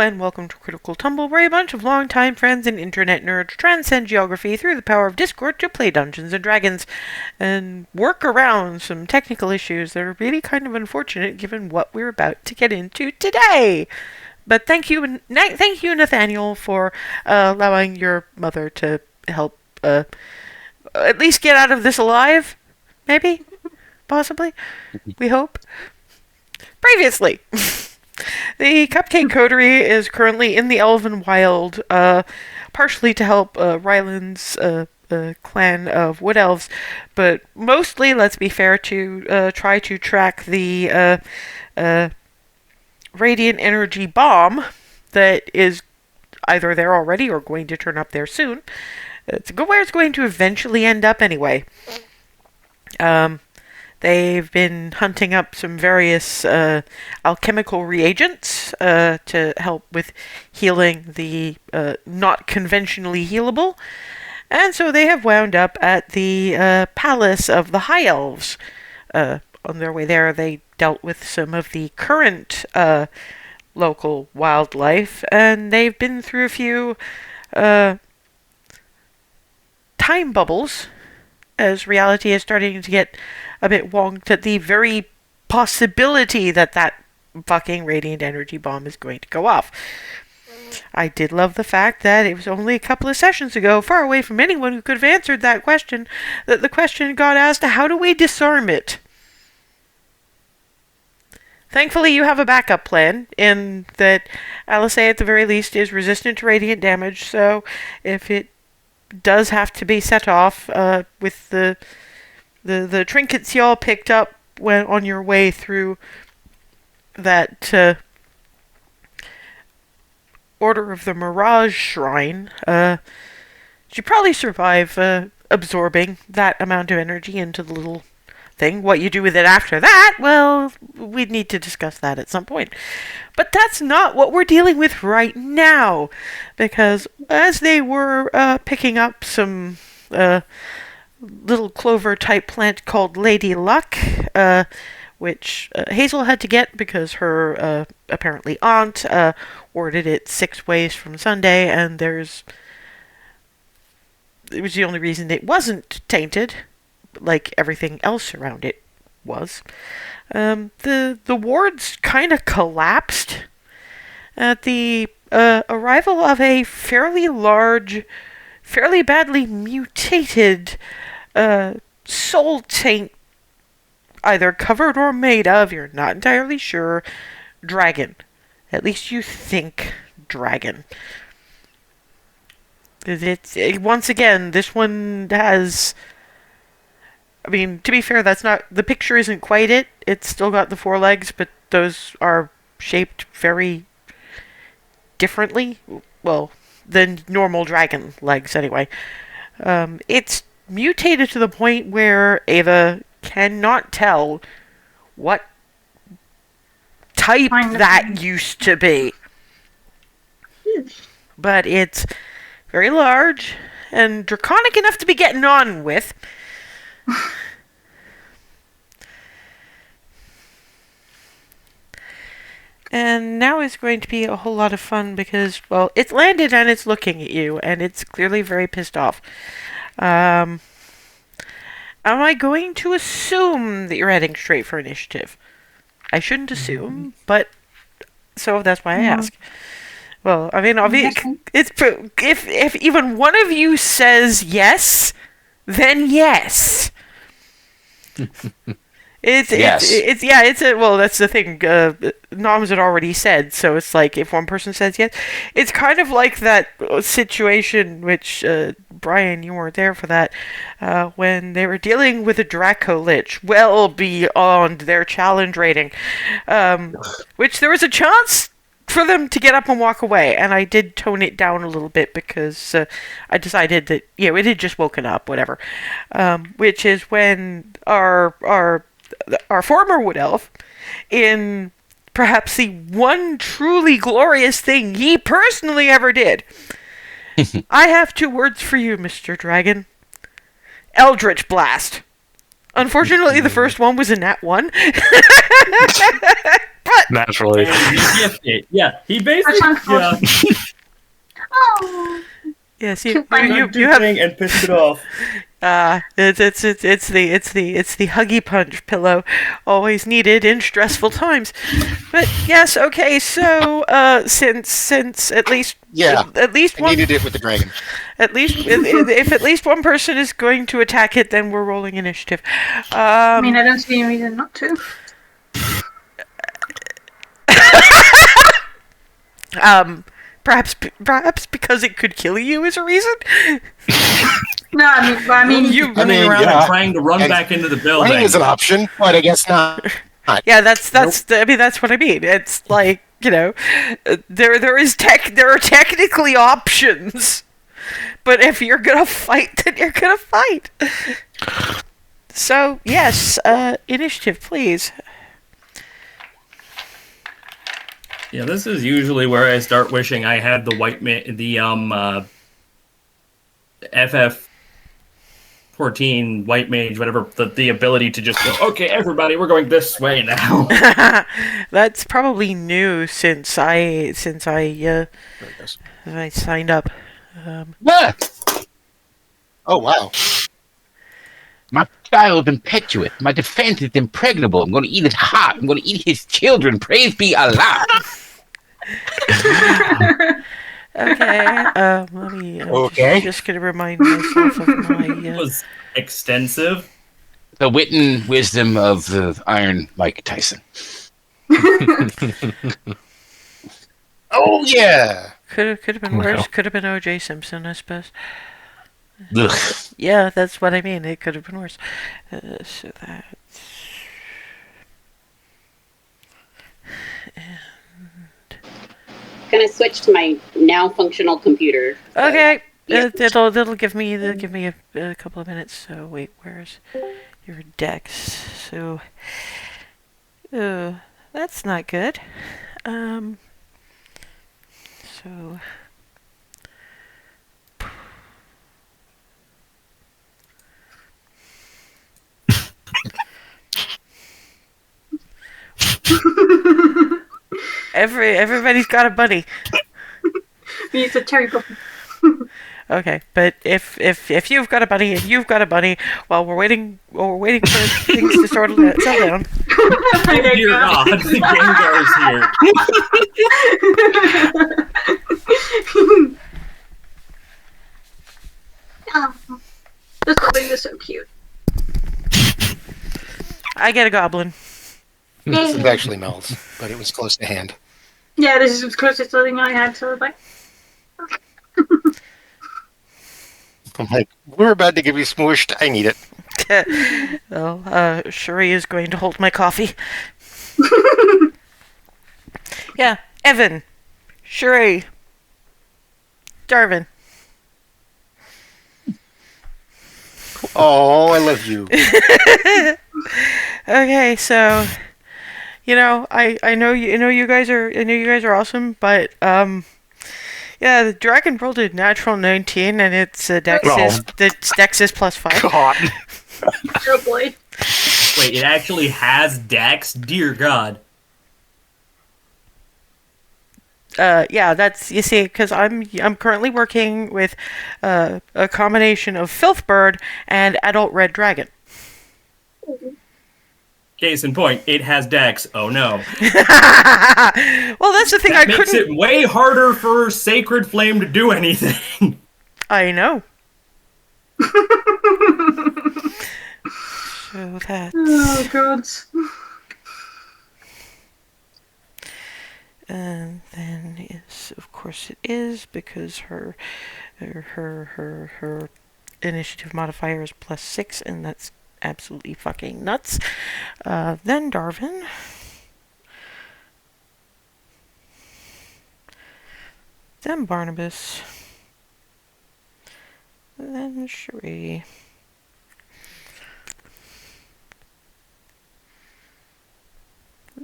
and welcome to Critical Tumble, where a bunch of longtime friends and internet nerds transcend geography through the power of Discord to play Dungeons and Dragons and work around some technical issues that are really kind of unfortunate given what we're about to get into today. But thank you, Nathaniel, for allowing your mother to help at least get out of this alive. Maybe? Possibly? We hope. Previously. The Cupcake Coterie is currently in the Elvenwild, partially to help Ryland's clan of Wood Elves, but mostly, let's be fair, to try to track the radiant energy bomb that is either there already or going to turn up there soon. Where it's going to eventually end up anyway. They've been hunting up some various alchemical reagents to help with healing the not conventionally healable. And so they have wound up at the palace of the High Elves. On their way there, they dealt with some of the current local wildlife, and they've been through a few time bubbles as reality is starting to get a bit wonked at the very possibility that fucking radiant energy bomb is going to go off. I did love the fact that it was only a couple of sessions ago, far away from anyone who could have answered that question, that the question got asked, how do we disarm it? Thankfully, you have a backup plan, in that Alisei, at the very least, is resistant to radiant damage, so if it does have to be set off with the trinkets y'all picked up when on your way through that Order of the Mirage Shrine, you'd probably survive absorbing that amount of energy into the little thing. What you do with it after that, well, we'd need to discuss that at some point. But that's not what we're dealing with right now, because as they were picking up some little clover-type plant called Lady Luck, which Hazel had to get because her apparently aunt ordered it 6 ways from Sunday, and it was the only reason it wasn't tainted, like everything else around it was. The wards kind of collapsed at the arrival of a fairly large, fairly badly mutated soul taint, either covered or made of, you're not entirely sure, dragon. At least you think dragon. Once again, this one has... I mean, to be fair, the picture isn't quite it. It's still got the 4 legs, but those are shaped very differently. Well, than normal dragon legs, anyway. It's mutated to the point where Ava cannot tell what type that used to be. But it's very large and draconic enough to be getting on with. And now is going to be a whole lot of fun because, well, it's landed and it's looking at you, and it's clearly very pissed off. Am I going to assume that you're heading straight for initiative? I shouldn't assume, but so that's why I ask. Well, I mean, obviously, if even one of you says yes, then yes. Well, that's the thing. Noms had already said, so it's like if one person says yes, it's kind of like that situation which Brian, you weren't there for that, when they were dealing with a Draco Lich, well beyond their challenge rating, which there was a chance for them to get up and walk away, and I did tone it down a little bit because I decided that it had just woken up, whatever. Which is when our former Wood Elf, in perhaps the one truly glorious thing he personally ever did. I have 2 words for you, Mr. Dragon. Eldritch Blast. Unfortunately, the first one was a nat 1. But Naturally. And he gets it. Yeah, he basically Oh, yes, Cute bunny. you have and pissed it off. it's the huggy punch pillow, always needed in stressful times. But yes, okay, so since at least I one needed it with the dragon. at least if at least one person is going to attack it, then we're rolling initiative. I mean, I don't see any reason not to. Perhaps because it could kill you is a reason. No, I mean, You running around and trying to run back into the building. Running is an option, but I guess not. Yeah, that's I mean that's what I mean. It's like, there are technically options. But if you're gonna fight, then you're gonna fight. So yes, initiative, please. Yeah, this is usually where I start wishing I had the FF14 white mage, whatever, the ability to just go, okay, everybody, we're going this way now. That's probably new since I signed up. Oh, wow. My child is impetuous. My defense is impregnable. I'm going to eat his heart. I'm going to eat his children. Praise be Allah. Okay, let me. Just gonna remind myself of my. It was extensive. The wit and wisdom of the Iron Mike Tyson. Oh, yeah. Could have been worse. Could have been O.J. Simpson, I suppose. Ugh. Yeah, that's what I mean. It could have been worse. So that's. Gonna switch to my now functional computer. Okay. Yeah. It'll give me a couple of minutes. So wait, where's your Dex? So, that's not good. So. Everybody's got a bunny. Me, it's a cherry blossom. Okay, but if you've got a bunny and you've got a bunny, while we're waiting for things to settle down. Oh dear God, the Gengar's here. Oh, this thing is so cute. I get a goblin. This is actually Mel's, but it was close to hand. Yeah, this is the closest thing I had, so I was like, I'm like, we're about to get you smooshed. I need it. Well, Shuri is going to hold my coffee. Yeah, Evan, Shuri, Darvin. Oh, I love you. Okay, so I know you guys are awesome, but yeah, the dragon rolled a natural 19 and its dex is +5. God. oh boy. Wait, it actually has Dex? Dear God. Yeah, that's, you see, because I'm currently working with a combination of Filthbird and Adult Red Dragon. Case in point, it has Dex. Oh no. Well, that's the thing. That makes it way harder for Sacred Flame to do anything. I know. So that's. Oh god. And then yes, of course it is, because her initiative modifier is +6, and that's absolutely fucking nuts. Then Darvin. Then Barnabas. Then Cherie.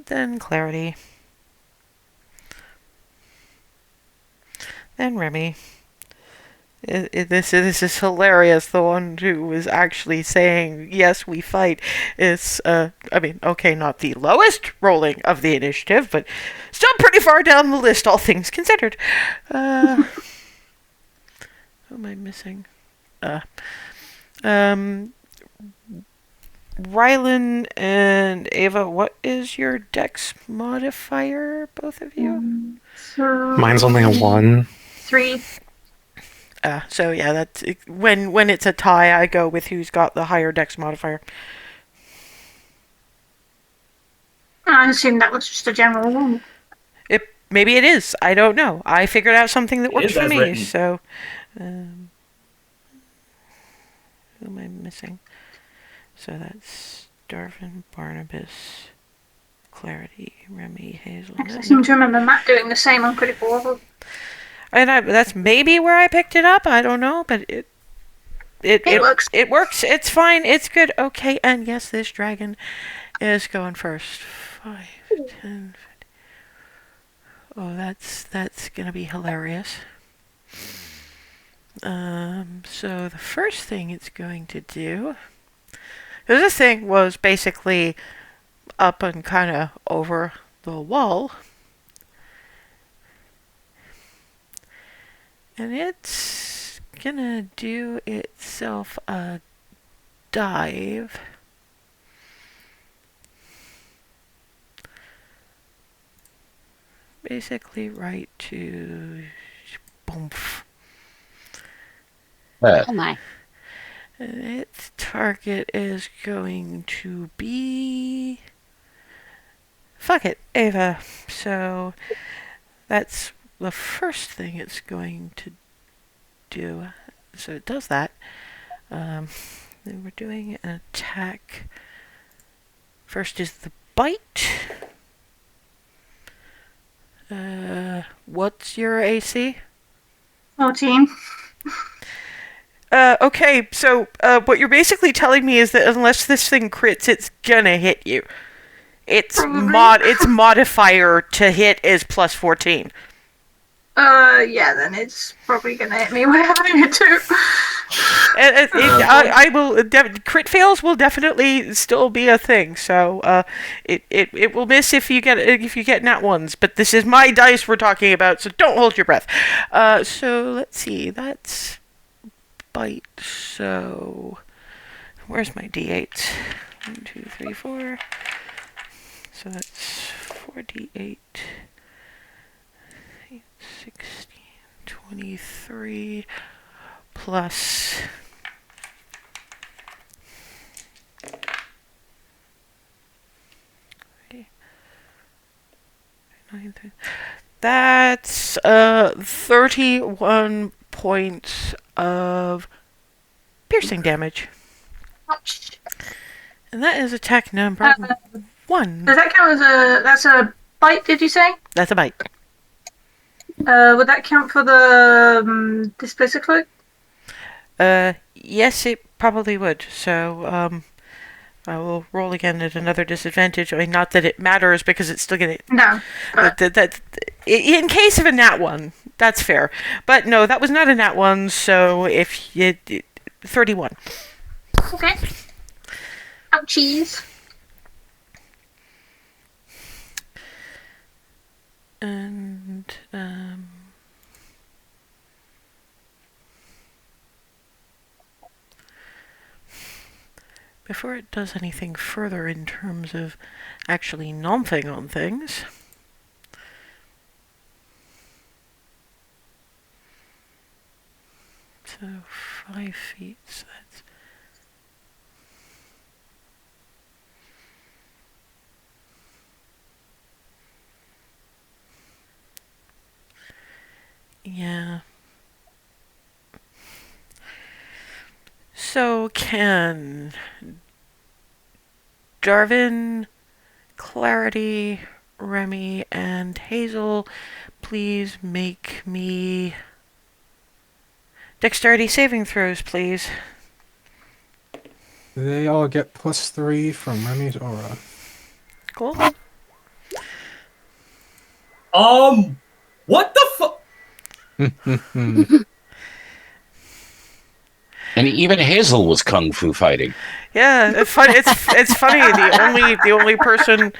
Then Clarity. Then Remy. This is hilarious. The one who was actually saying yes, we fight is I mean, okay, not the lowest rolling of the initiative, but still pretty far down the list, all things considered. Who am I missing? Um, Rylan and Ava, what is your dex modifier, both of you? So Mine's only a 1. 3. So yeah, that's when it's a tie, I go with who's got the higher dex modifier. I assume that was just a general rule. Maybe it is. I don't know. I figured out something that It works is for as me. written. So, who am I missing? So that's Darvin, Barnabas, Clarity, Remy, Hazel. I seem to remember Matt doing the same on Critical Role. And that's maybe where I picked it up. I don't know, but it works. It works. It's fine. It's good. Okay, and yes, this dragon is going first. 5, 10, 50. Oh, that's gonna be hilarious. So the first thing it's going to do, because this thing was basically up and kind of over the wall, and it's gonna do itself a dive. Basically right to boom. Oh my. And its target is going to be... Fuck it, Ava. So that's the first thing it's going to do. So it does that. Then we're doing an attack. First is the bite. What's your AC? 14. Okay, so what you're basically telling me is that unless this thing crits, it's gonna hit you. Its its modifier to hit is plus 14. Yeah, then it's probably gonna hit me whatever I hit to. I will. Crit fails will definitely still be a thing. So it will miss if you get nat ones. But this is my dice we're talking about, so don't hold your breath. So let's see. That's bite. So where's my d8s? 1, 2, 3, 4. So that's 4d8. 8, 16, 23 plus. That's 31 points of piercing damage. Ouch. And that is attack number 1. Does that count as that's a bite, did you say? That's a bite. Would that count for the displacer cloak? Yes, it probably would. So, I will roll again at another disadvantage. I mean, not that it matters because it's still gonna... No. That in case of a nat 1, that's fair. But no, that was not a nat 1, so if you... 31. Okay. Ouchies. And, before it does anything further in terms of actually nomping on things... So 5 feet, so that's... Yeah. So can Darvin, Clarity, Remy, and Hazel please make me dexterity saving throws, please? They all get +3 from Remy's aura. Cool. What the fuck? And even Hazel was kung fu fighting. Yeah, it's fun. It's funny. The only person.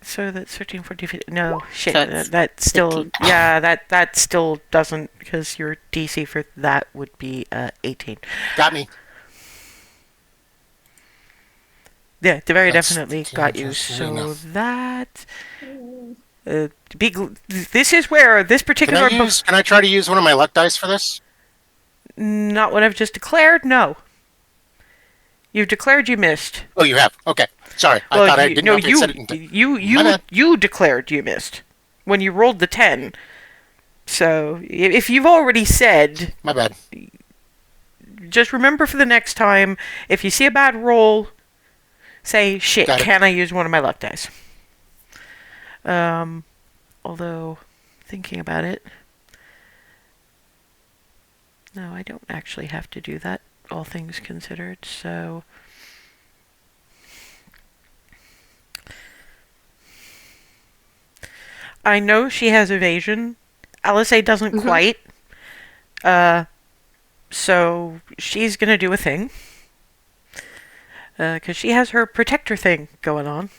So that's 13, 14, 15. No shit. So it's That still. 15. Yeah, that still doesn't, because your DC for that would be 18. Got me. Yeah, they very That's definitely 15 got you. plus three So now. that. This is where this particular book. Can I try to use one of my luck dice for this? Not what I've just declared. No. You've declared you missed. Oh, you have. Okay. Sorry, I Well, thought I didn't know if it said it. My bad. You declared you missed when you rolled the 10. So if you've already said, My bad. just remember for the next time, if you see a bad roll, say, shit, Got it. can I use one of my luck dice? Although, thinking about it, no, I don't actually have to do that, all things considered, so... I know she has evasion. Alice doesn't quite. So she's gonna do a thing. Because she has her protector thing going on.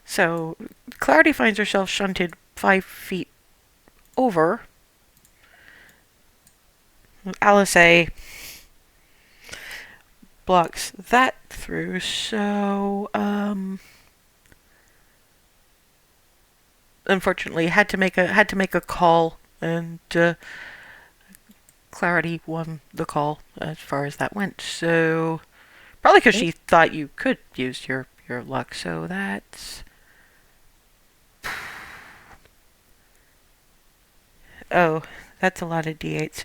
So Clarity finds herself shunted 5 feet over. Alice blocks that through, so unfortunately had to make a call, and Clarity won the call as far as that went. So probably because she thought you could use your luck. So that's that's a lot of d8s.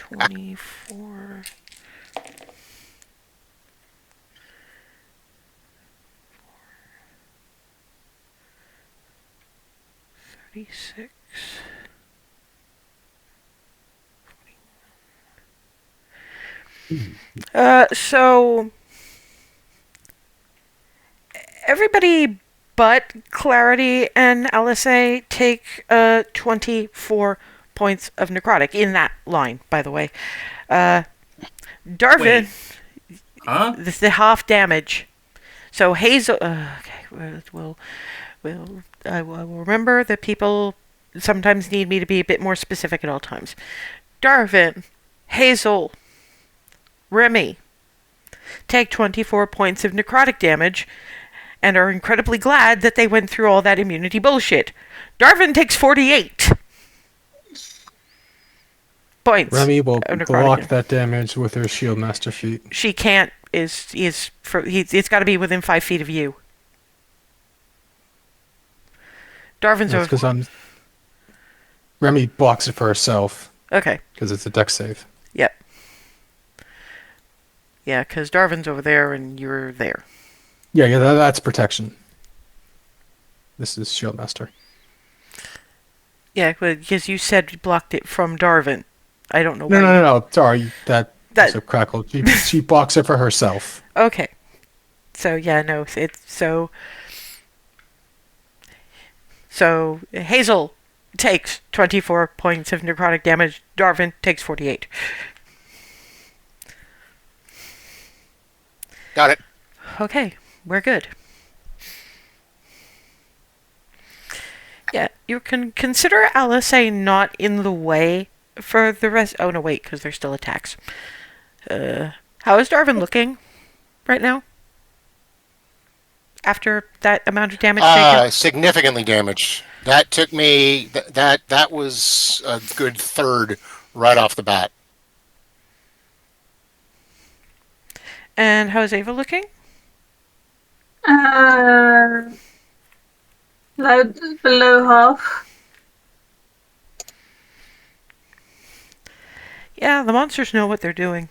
24. 36. So everybody but Clarity and LSA take 24 points of necrotic in that line, by the way. Darvin, Huh? this is the half damage. So Hazel, okay, I will remember that people sometimes need me to be a bit more specific at all times. Darvin, Hazel, Remy take 24 points of necrotic damage and are incredibly glad that they went through all that immunity bullshit. Darvin takes 48 points. Remy will of necrotic block damage. that damage with her shield master feat. She can't. It's got to be within 5 feet of you. Darvin's That's over. because Remy blocks it for herself Okay. because it's a dex save. Yep. Yeah, because Darvin's over there and you're there. Yeah, that's protection. This is shield master. Yeah, because you said you blocked it from Darvin. I don't know why. No. Sorry, that's That- a crackle. She blocks it for herself. Okay. So yeah, no, it's so. So Hazel takes 24 points of necrotic damage. Darvin takes 48. Got it. Okay, we're good. Yeah, you can consider Alice not in the way for the rest. Oh no, wait, because there's still attacks. How is Darvin looking right now? After that amount of damage taken? Significantly damaged. That took me. That was a good third right off the bat. And how is Ava looking? Below half. Yeah, the monsters know what they're doing.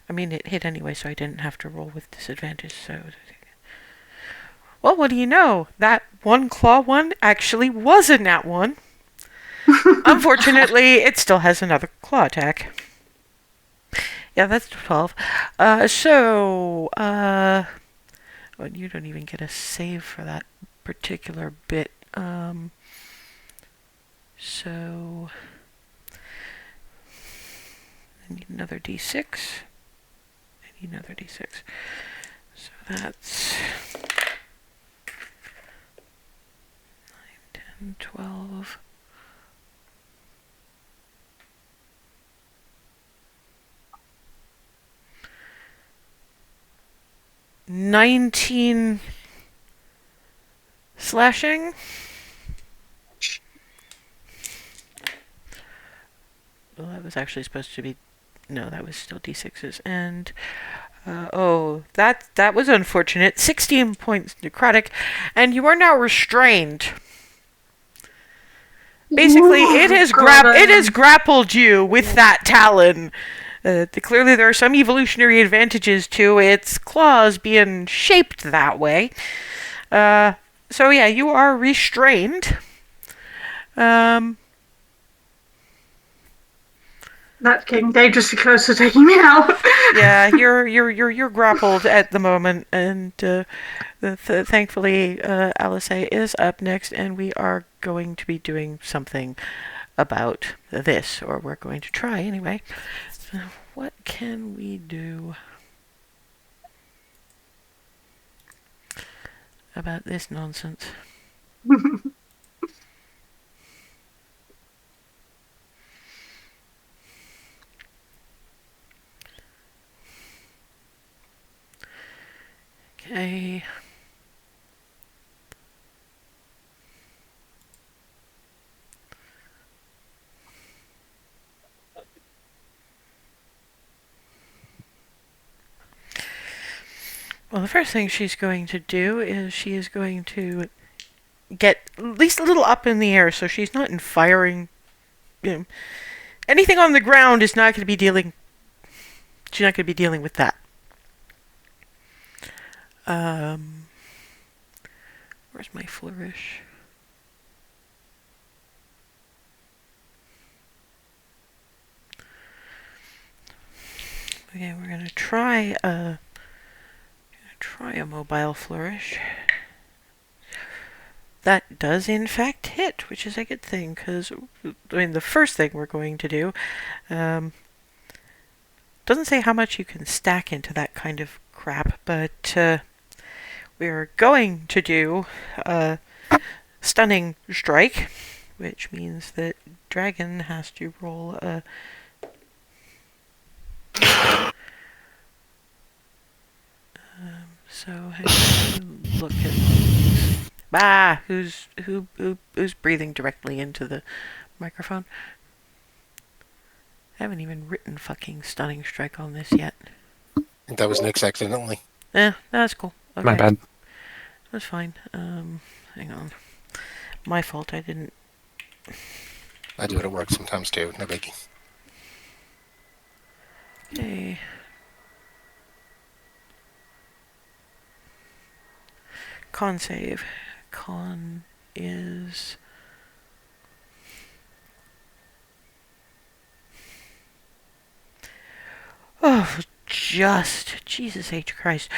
I mean, it hit anyway, so I didn't have to roll with disadvantage, so... Well, what do you know? That one claw one actually was a nat one. Unfortunately, it still has another claw attack. Yeah, that's 12. Well, you don't even get a save for that particular bit. So I need another d6. I need another d6. So that's 9, 10, 12. 19 slashing. Well, that was actually supposed to be... No, that was still d6s. And, that was unfortunate. 16 points necrotic. And you are now restrained. Basically, it has grappled you with that talon. Clearly, there are some evolutionary advantages to its claws being shaped that way. So yeah, you are restrained. That's getting dangerously close to taking me out. Yeah, you're grappled at the moment, and thankfully, Alice is up next, and we are going to be doing something about this, or we're going to try anyway. So what can we do about this nonsense? Okay. Well, the first thing she's going to do is she is going to get at least a little up in the air, so she's not in firing. Anything on the ground is not going to be dealing. She's not going to be dealing with that. Where's my flourish? Okay, we're gonna try a mobile flourish. That does in fact hit, which is a good thing, because the first thing we're going to do doesn't say how much you can stack into that kind of crap, but we're going to do a stunning strike, which means that Dragon has to roll a... So how do you look at who's breathing directly into the microphone? I haven't even written fucking stunning strike on this yet. That was Nick's accidentally. That's cool. Okay. My bad. That's fine. Hang on. My fault. I didn't. I do it at work sometimes too. No biggie. Okay. Con save. Con is... Oh, just Jesus H Christ.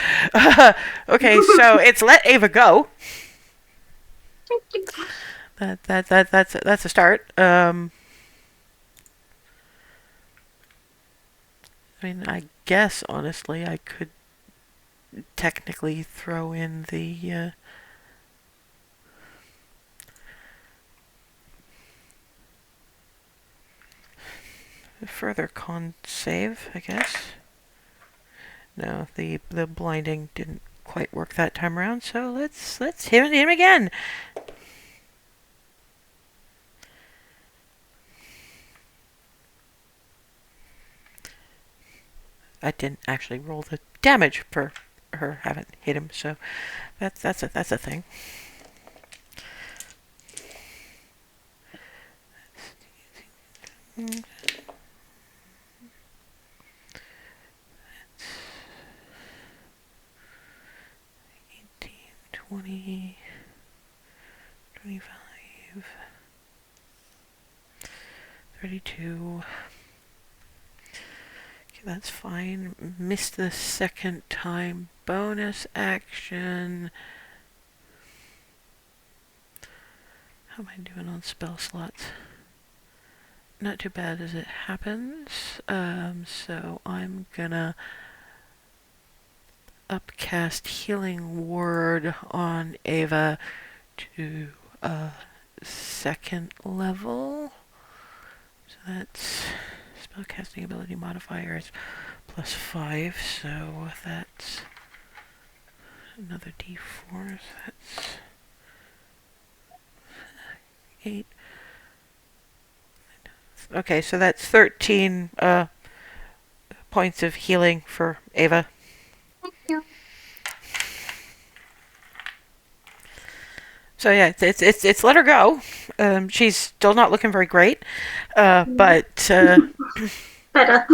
Okay, so it's let Ava go. That's a start. I mean, I guess honestly, I could technically throw in the further con save, I guess. No, the blinding didn't quite work that time around, so let's hit him again. I didn't actually roll the damage for her. Haven't hit him, so that's a thing. That's 18, 20, 25, 32. Okay, that's fine. Missed the second time. Bonus action. How am I doing on spell slots? Not too bad as it happens. So I'm gonna upcast Healing Word on Ava to second level. So that's spellcasting ability modifiers +5. So that's another D4. So that's 8. Okay, so that's 13 points of healing for Ava. Thank you. So yeah, it's let her go. She's still not looking very great, but Better.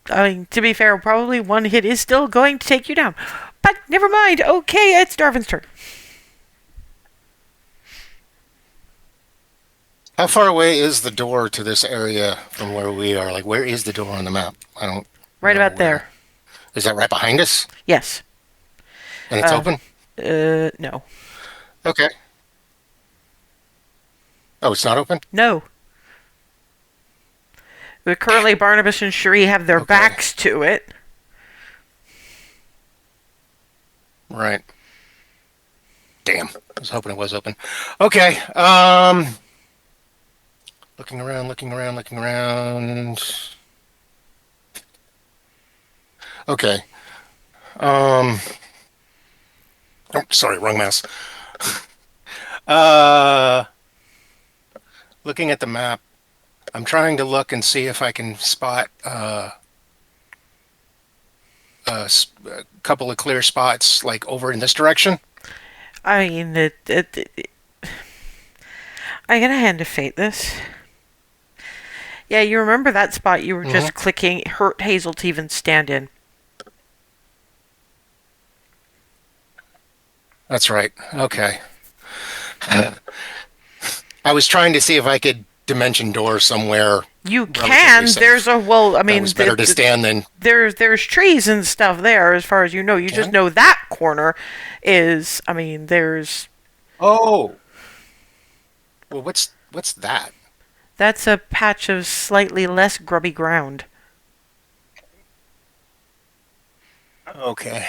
I mean, to be fair, probably one hit is still going to take you down. But never mind. Okay, it's Darvin's turn. How far away is the door to this area from where we are? Like, where is the door on the map? I don't. Right know about where. there. Is that right behind us? Yes. And it's open? No. Okay. Oh, it's not open? No. But currently, Barnabas and Cherie have their backs to it. Right. Damn. I was hoping it was open. Okay. Looking around. Okay. Oh, sorry, wrong mouse. Looking at the map, I'm trying to look and see if I can spot a couple of clear spots, like over in this direction. I mean, I'm gonna hand to Fate this. Yeah, you remember that spot you were just clicking hurt Hazel to even stand in. That's right. Okay. I was trying to see if I could dimension door somewhere. You can. Safe. There's a well. I mean, it was better to stand than. There's trees and stuff there, as far as you know. You just know that corner is. I mean, there's. Oh. Well, what's that? That's a patch of slightly less grubby ground. Okay.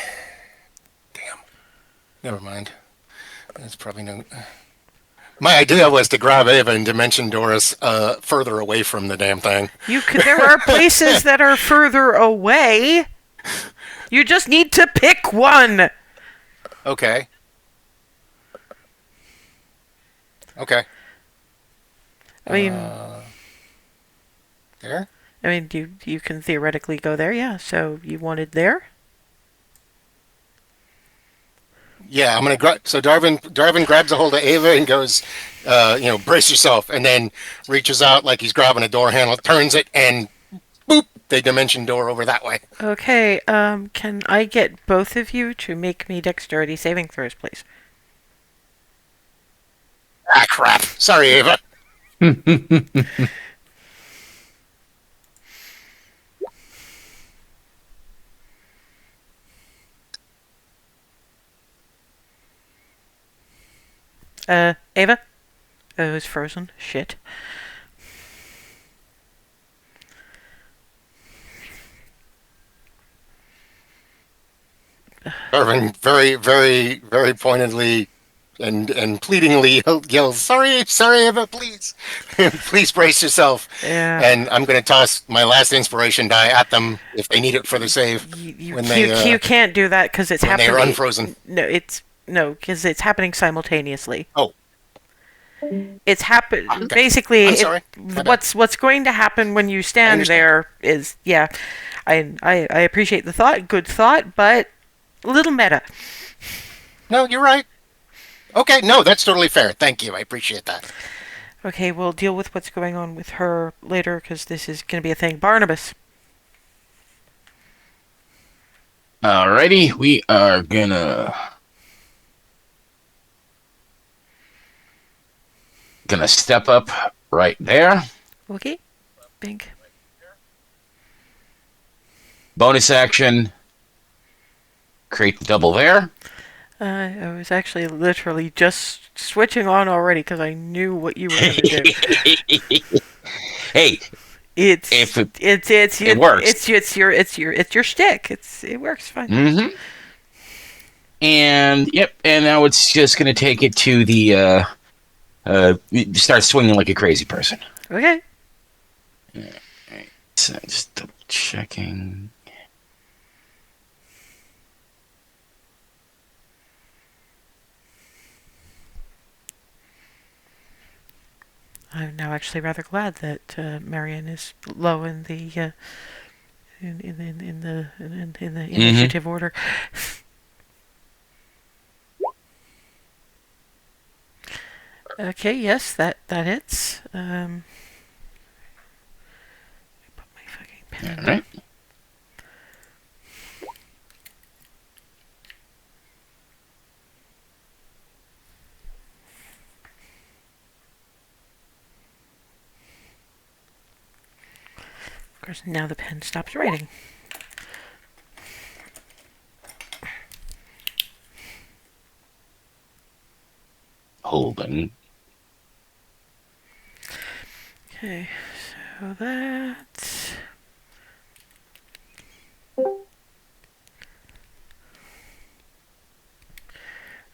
Damn. Never mind. That's probably no. My idea was to grab Ava and dimension Doris further away from the damn thing. You could. There are places that are further away. You just need to pick one. Okay. Okay. I mean, there? I mean, you can theoretically go there, yeah. So you wanted there? Yeah, I'm gonna so Darvin grabs a hold of Ava and goes, brace yourself, and then reaches out like he's grabbing a door handle, turns it, and boop, they dimension door over that way. Okay, can I get both of you to make me dexterity saving throws, please? Ah, crap. Sorry, Ava. Ava? Oh, it's frozen. Shit. Darvin very, very, very pointedly and pleadingly yells, sorry, Ava, please. Please brace yourself. Yeah. And I'm going to toss my last inspiration die at them if they need it for the save. You can't do that because it's happening. When they are unfrozen. No, because it's happening simultaneously. Oh. It's happen. Okay. Basically, I'm sorry. What's going to happen when you stand there is, yeah. I appreciate the thought, good thought, but a little meta. No, you're right. Okay, no, that's totally fair. Thank you. I appreciate that. Okay, we'll deal with what's going on with her later because this is going to be a thing. Barnabas. Alrighty, we are gonna step up right there. Okay. Big. Bonus action. Create the double there. I was actually literally just switching on already because I knew what you were going to do. Hey, It's if it, it's it works. It's your shtick. It works fine. Mm-hmm. And yep, and now it's just gonna take it to the start swinging like a crazy person. Okay. So just double checking. I'm now actually rather glad that Marion is low in the in the initiative order. Okay, yes, that hits. Put my fucking pen. All right. Of course, now the pen stops writing. Holding. Okay, so that's...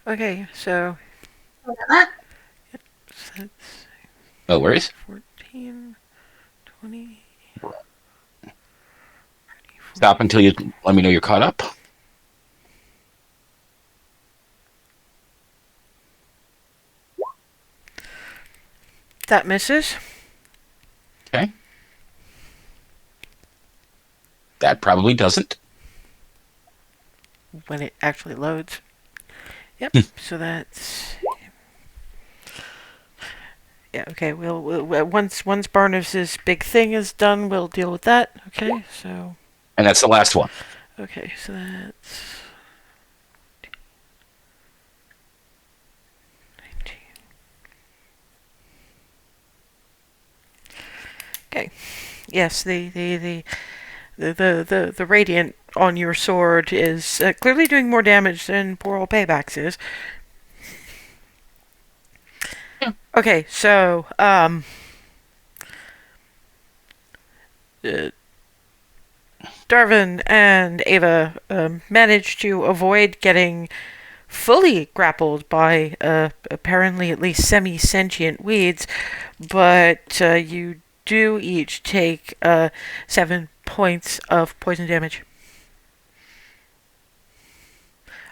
Okay, so that's No worries. 14, 20... Stop until you let me know you're caught up. That misses. Okay. That probably doesn't. When it actually loads. Yep, so that's... Yeah, okay, we'll once Barnabas' big thing is done, we'll deal with that. Okay, so... And that's the last one. Okay, so that's... 19. Okay. Yes, the radiant on your sword is clearly doing more damage than poor old Paybacks is. Okay, so Darvin and Ava managed to avoid getting fully grappled by apparently at least semi-sentient weeds, but you do each take 7 points of poison damage.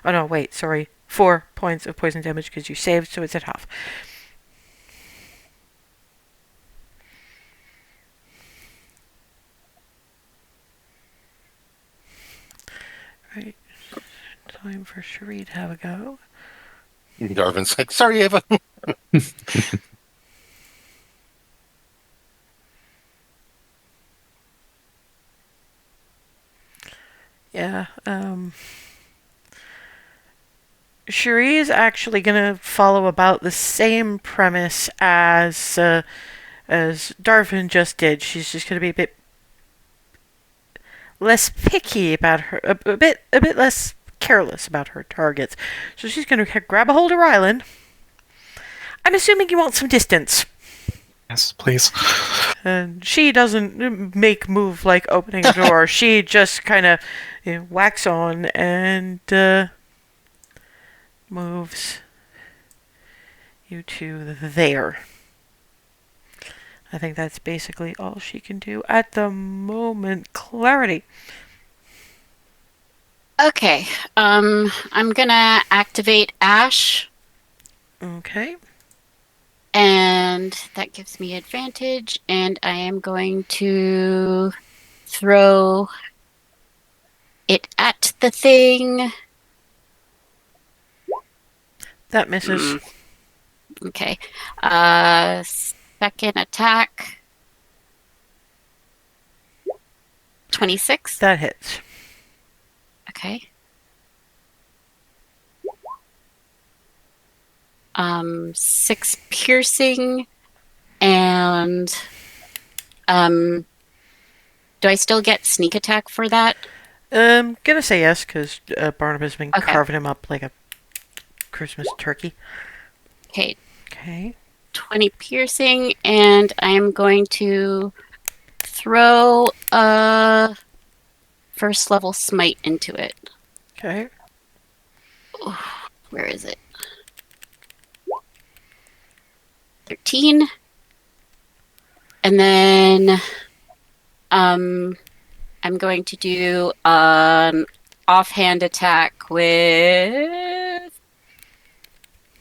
Oh no, wait, sorry. 4 points of poison damage because you saved, so it's at half. Right. Time for Cherie to have a go. Darvin's like, sorry, Ava. Yeah, Cherie is actually gonna follow about the same premise as Darvin just did. She's just gonna be a bit less picky about her, a bit less careless about her targets. So she's gonna grab a hold of Rylan. I'm assuming you want some distance. Yes, please. And she doesn't make move like opening a door. She just kind of whacks on and moves you to there. I think that's basically all she can do at the moment. Clarity. Okay. I'm gonna activate Ash, Okay. and that gives me advantage, and I am going to throw it at the thing. That misses. Okay. Second attack. 26. That hits. Okay. 6 piercing, and do I still get sneak attack for that? Gonna say yes, because Barnabas has been Okay. carving him up like a Christmas turkey. Okay, Okay. 20 piercing, and I'm going to throw a first level smite into it. Okay. Where is it? 13. And then I'm going to do an offhand attack with,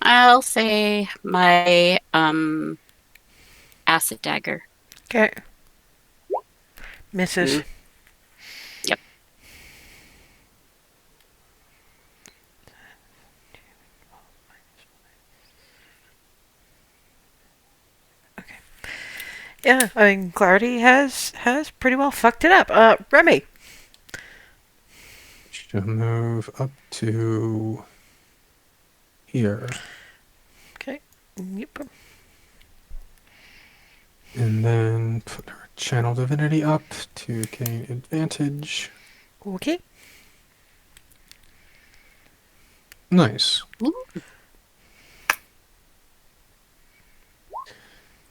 I'll say, my acid dagger. Okay. Misses. Yep. Yeah, I mean, Clarity has pretty well fucked it up. Remy. She'll move up to here. Okay. Yep. And then put her channel divinity up to gain advantage. Okay. Nice. Ooh.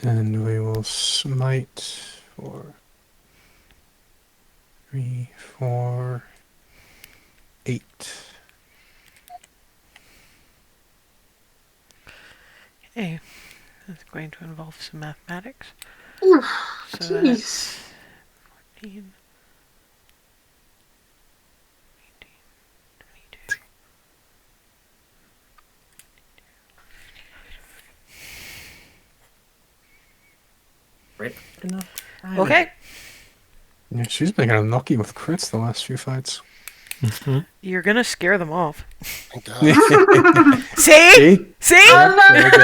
And we will smite for 3, 4, 8. Okay. That's going to involve some mathematics. Ooh, So jeez. that's 14, 18, 22. Right enough. Okay. Yeah, she's been kind of lucky with crits the last few fights. You're gonna scare them off. Thank God. See? See? See? Yep, there we go.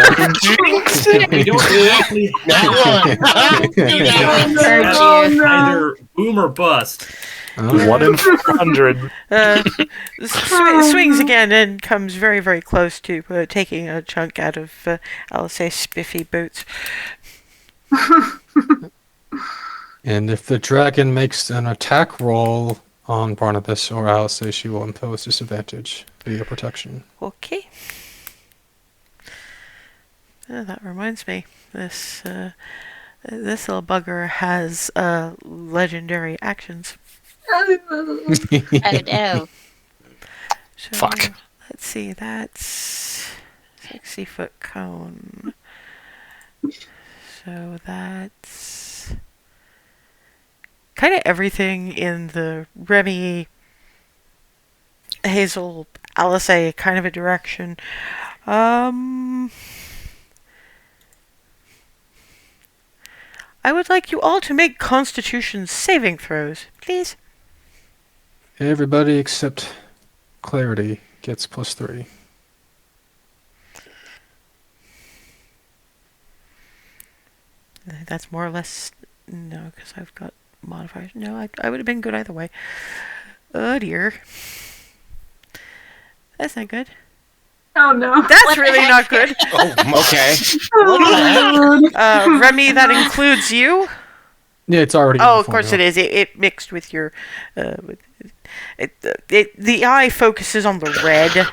We don't exactly That one. Heard Oh, you. no. either boom or bust. Oh, 1 in 400. Swings again and comes very, very close to taking a chunk out of Alice's spiffy boots. and if the dragon makes an attack roll on Barnabas or Alice, she will impose disadvantage via protection. Okay. That reminds me, this little bugger has legendary actions. Oh no. So, Fuck. let's see, that's 60-foot cone. So that's kind of everything in the Remy, Hazel, Alice kind of a direction. I would like you all to make Constitution saving throws, please. Everybody except Clarity gets +3. That's more or less no, because I've got modifiers. No, I would have been good either way. Oh dear, that's not good. Oh no. That's really not good. Okay. Remy, that includes you. Yeah, it's already. in Oh, the of course it formula. is. It mixed with your. The eye focuses on the red.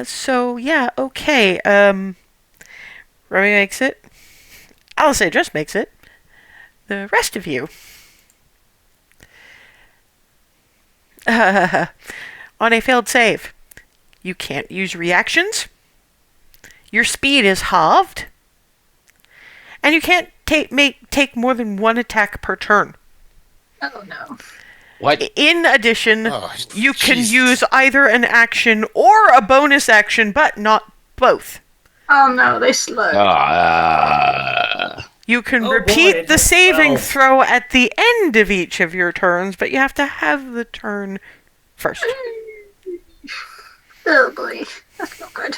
So yeah, okay. Remy makes it. Alice just makes it. The rest of you. On a failed save, you can't use reactions. Your speed is halved. And you can't take more than one attack per turn. Oh no. What? In addition, Oh, you can Jesus. use either an action or a bonus action, but not both. Oh no, they slowed. You can Oh, repeat boy, the that's saving 12. throw at the end of each of your turns, but you have to have the turn first. Oh boy, that's not good.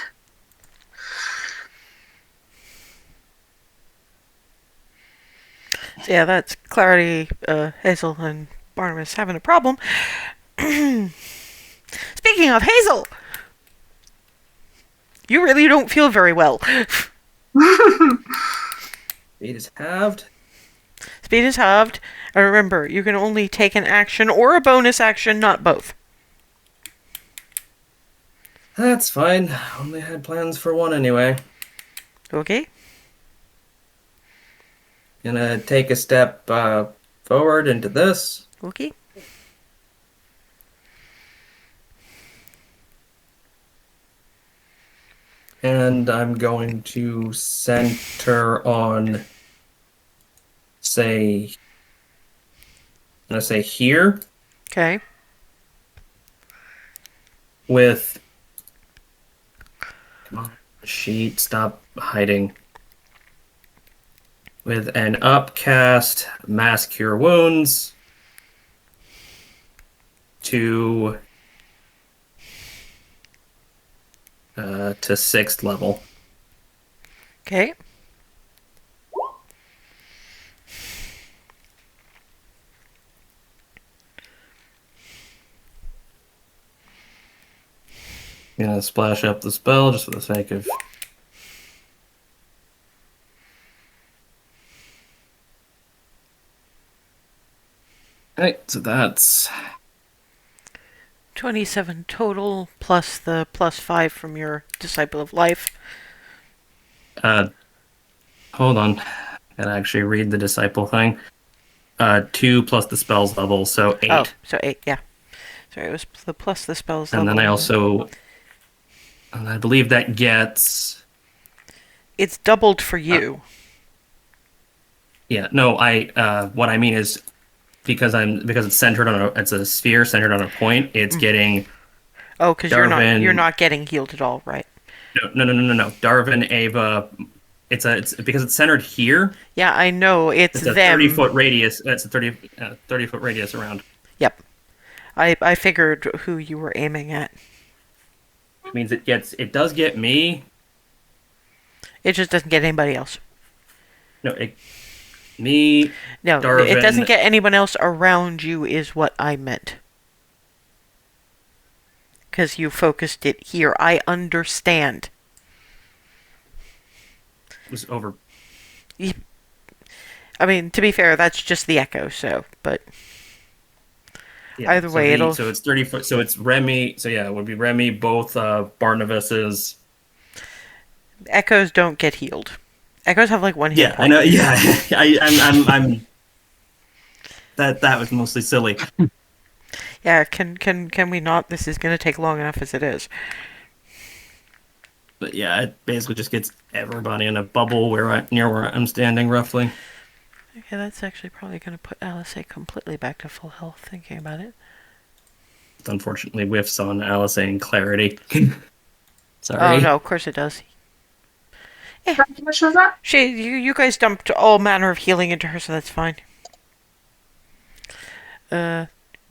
So yeah, that's Clarity, Hazel, and Barnabas having a problem. Speaking of Hazel, you really don't feel very well. Speed is halved. speed is halved. And remember, you can only take an action or a bonus action, not both. That's fine. Only had plans for one anyway. Okay? Gonna take a step forward into this. Okay. And I'm going to center on, I'm gonna say here Okay. with, come on, sheet, stop hiding. With an upcast Mass Cure Wounds to 6th level. Okay. Gonna splash up the spell just for the sake of. Alright, so that's 27 total, plus the +5 from your Disciple of Life. hold on. Gotta actually read the disciple thing. 2 plus the spells level, so 8. Oh, so 8, yeah. Sorry, it was the plus the spells And level. then I believe that gets. It's doubled for you. Yeah, no, what I mean is because it's centered on it's a sphere centered on a point, it's getting. Oh, because you're Darwin- not getting healed at all, right? No. Darwin, Ava, it's because it's centered here. Yeah, I know. It's It's a them. 30-foot radius. It's a 30-foot radius around. Yep. I figured who you were aiming at. Which means it does get me. It just doesn't get anybody else. No, me. No, Darwin, it doesn't get anyone else around you is what I meant. Because you focused it here. I understand. was over. I mean, to be fair, that's just the echo, so, but Yeah, either way, it'll... So it's 30 foot. So it's Remy. So yeah, it would be Remy. Both Barnabas's. Echoes don't get healed. Echoes have like 1 hit Yeah, I point. know. Yeah, I'm. That was mostly silly. Yeah, can we not? This is going to take long enough as it is. But yeah, it basically just gets everybody in a bubble near where I'm standing, roughly. Okay, that's actually probably going to put Alice completely back to full health, thinking about it. Unfortunately, whiffs on Alice and Clarity. Sorry. Oh, no, of course it does. How much was that? You guys dumped all manner of healing into her, so that's fine.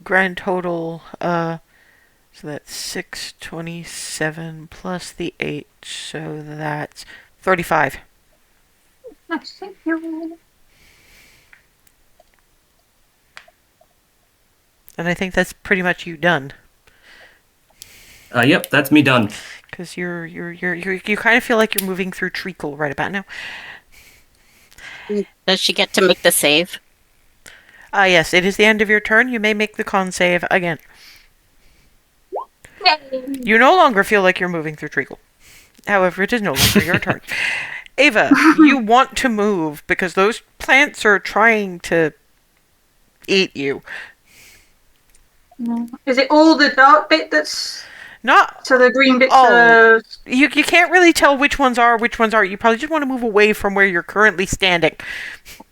Grand total, so that's 627 plus the 8, so that's 35. Nice, thank you. And I think that's pretty much you done. Yep, that's me done. Because you kind of feel like you're moving through treacle right about now. Does she get to make the save? Yes, it is the end of your turn. You may make the con save again. Yay. You no longer feel like you're moving through treacle. However, it is no longer your turn. Ava, you want to move because those plants are trying to eat you. Is it all the dark bit that's... Not So the green bits Oh. are... you can't really tell which ones are, which ones aren't. You probably just want to move away from where you're currently standing.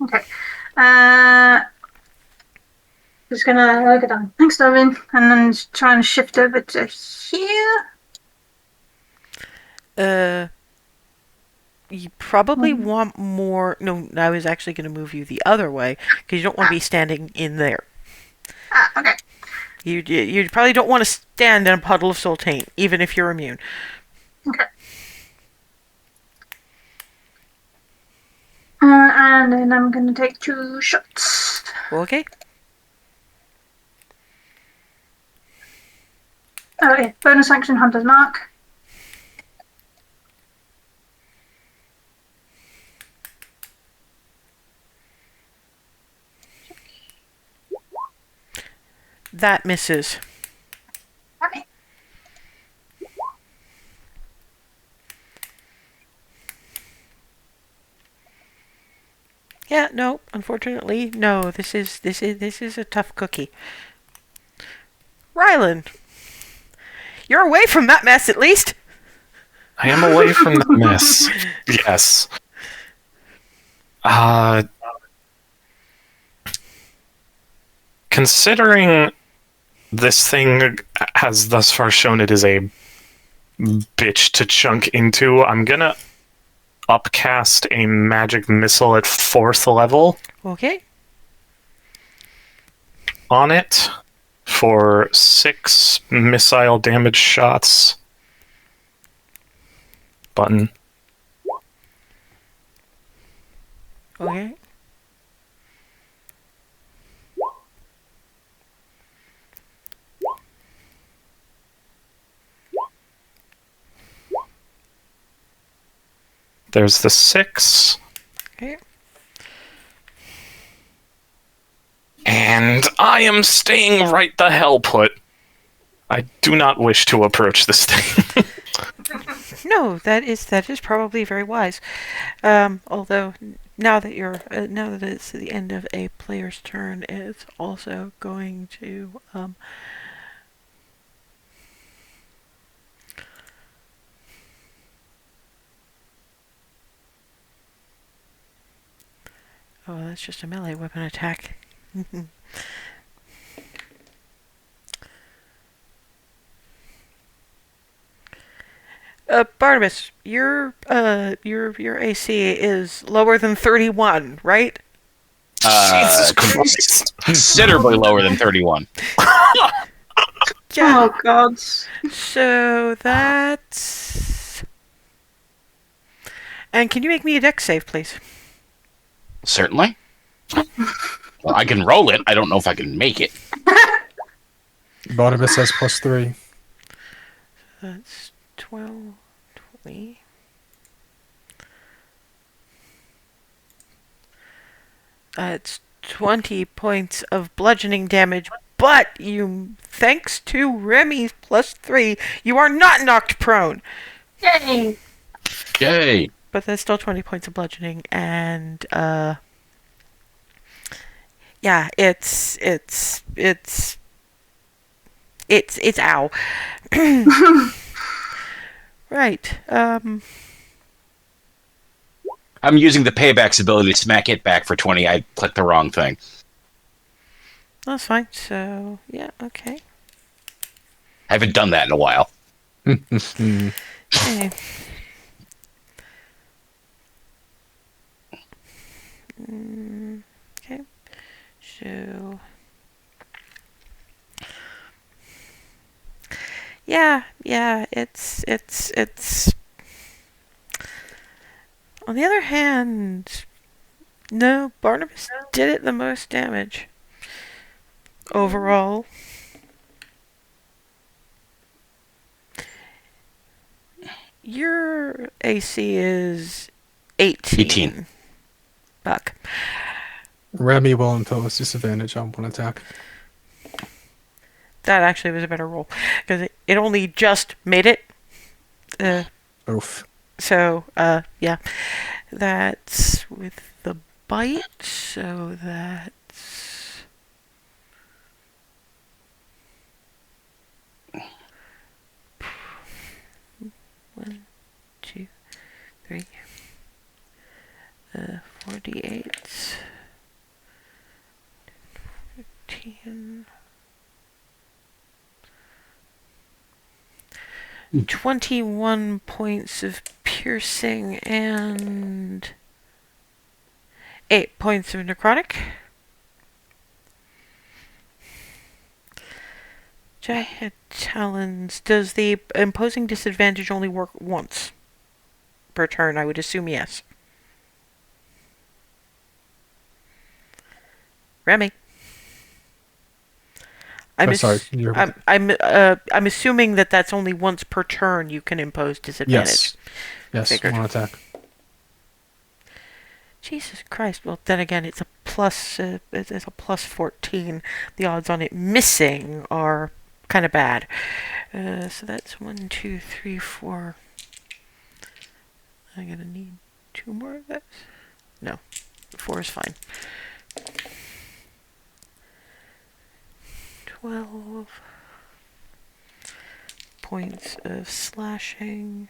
Okay. Just gonna go down. Thanks, Darwin. And then just try and shift over to here. You probably want more... No, I was actually going to move you the other way, because you don't want to be standing in there. Okay. You probably don't want to stand in a puddle of soul taint, even if you're immune. Okay. And then I'm gonna take 2 shots. Okay. Oh yeah, bonus action Hunter's Mark. That misses. Okay. Yeah, no, unfortunately, no. This is a tough cookie. Rylan, you're away from that mess at least. I am away from the mess. Yes. Considering this thing has thus far shown it is a bitch to chunk into, I'm gonna upcast a magic missile at 4th level Okay. on it for 6 missile damage shots. Button. Okay. There's the 6. Okay. And I am staying right the hell put. I do not wish to approach this thing. No, that is probably very wise. Although now that it's the end of a player's turn, it's also going to oh, that's just a melee weapon attack. Barnabas, your AC is lower than 31, right? Jesus Christ. Considerably lower than 31. Yeah. Oh God. So that's. And can you make me a dex save, please? Certainly. Well, I can roll it. I don't know if I can make it. Barnabas has +3. That's 12, 20. It's 20 points of bludgeoning damage, but thanks to Remy's +3, you are not knocked prone. Yay. Yay. But that's still 20 points of bludgeoning, and yeah, it's ow. Right. I'm using the payback's ability to smack it back for 20. I clicked the wrong thing. That's fine. So, yeah, okay. I haven't done that in a while. Okay. Okay. So, yeah, it's. On the other hand, no, Barnabas did it the most damage overall. Your AC is 18. 18. Buck. Remy will impose disadvantage on one attack. That actually was a better roll because it only just made it. Oof. So, yeah. That's with the bite, so that's... One, two, three. 48. 15. 21 points of piercing and 8 points of necrotic. Jagged talons. Does the imposing disadvantage only work once per turn? I would assume yes. Remy. Sorry. I'm assuming that's only once per turn you can impose disadvantage. Yes. Yes, Figured. one attack. Jesus Christ. Well, then again, it's a plus. It's a plus 14. The odds on it missing are kind of bad. So that's 1, 2, 3, 4. I'm gonna need 2 more of this. No, 4 is fine. 12 points of slashing.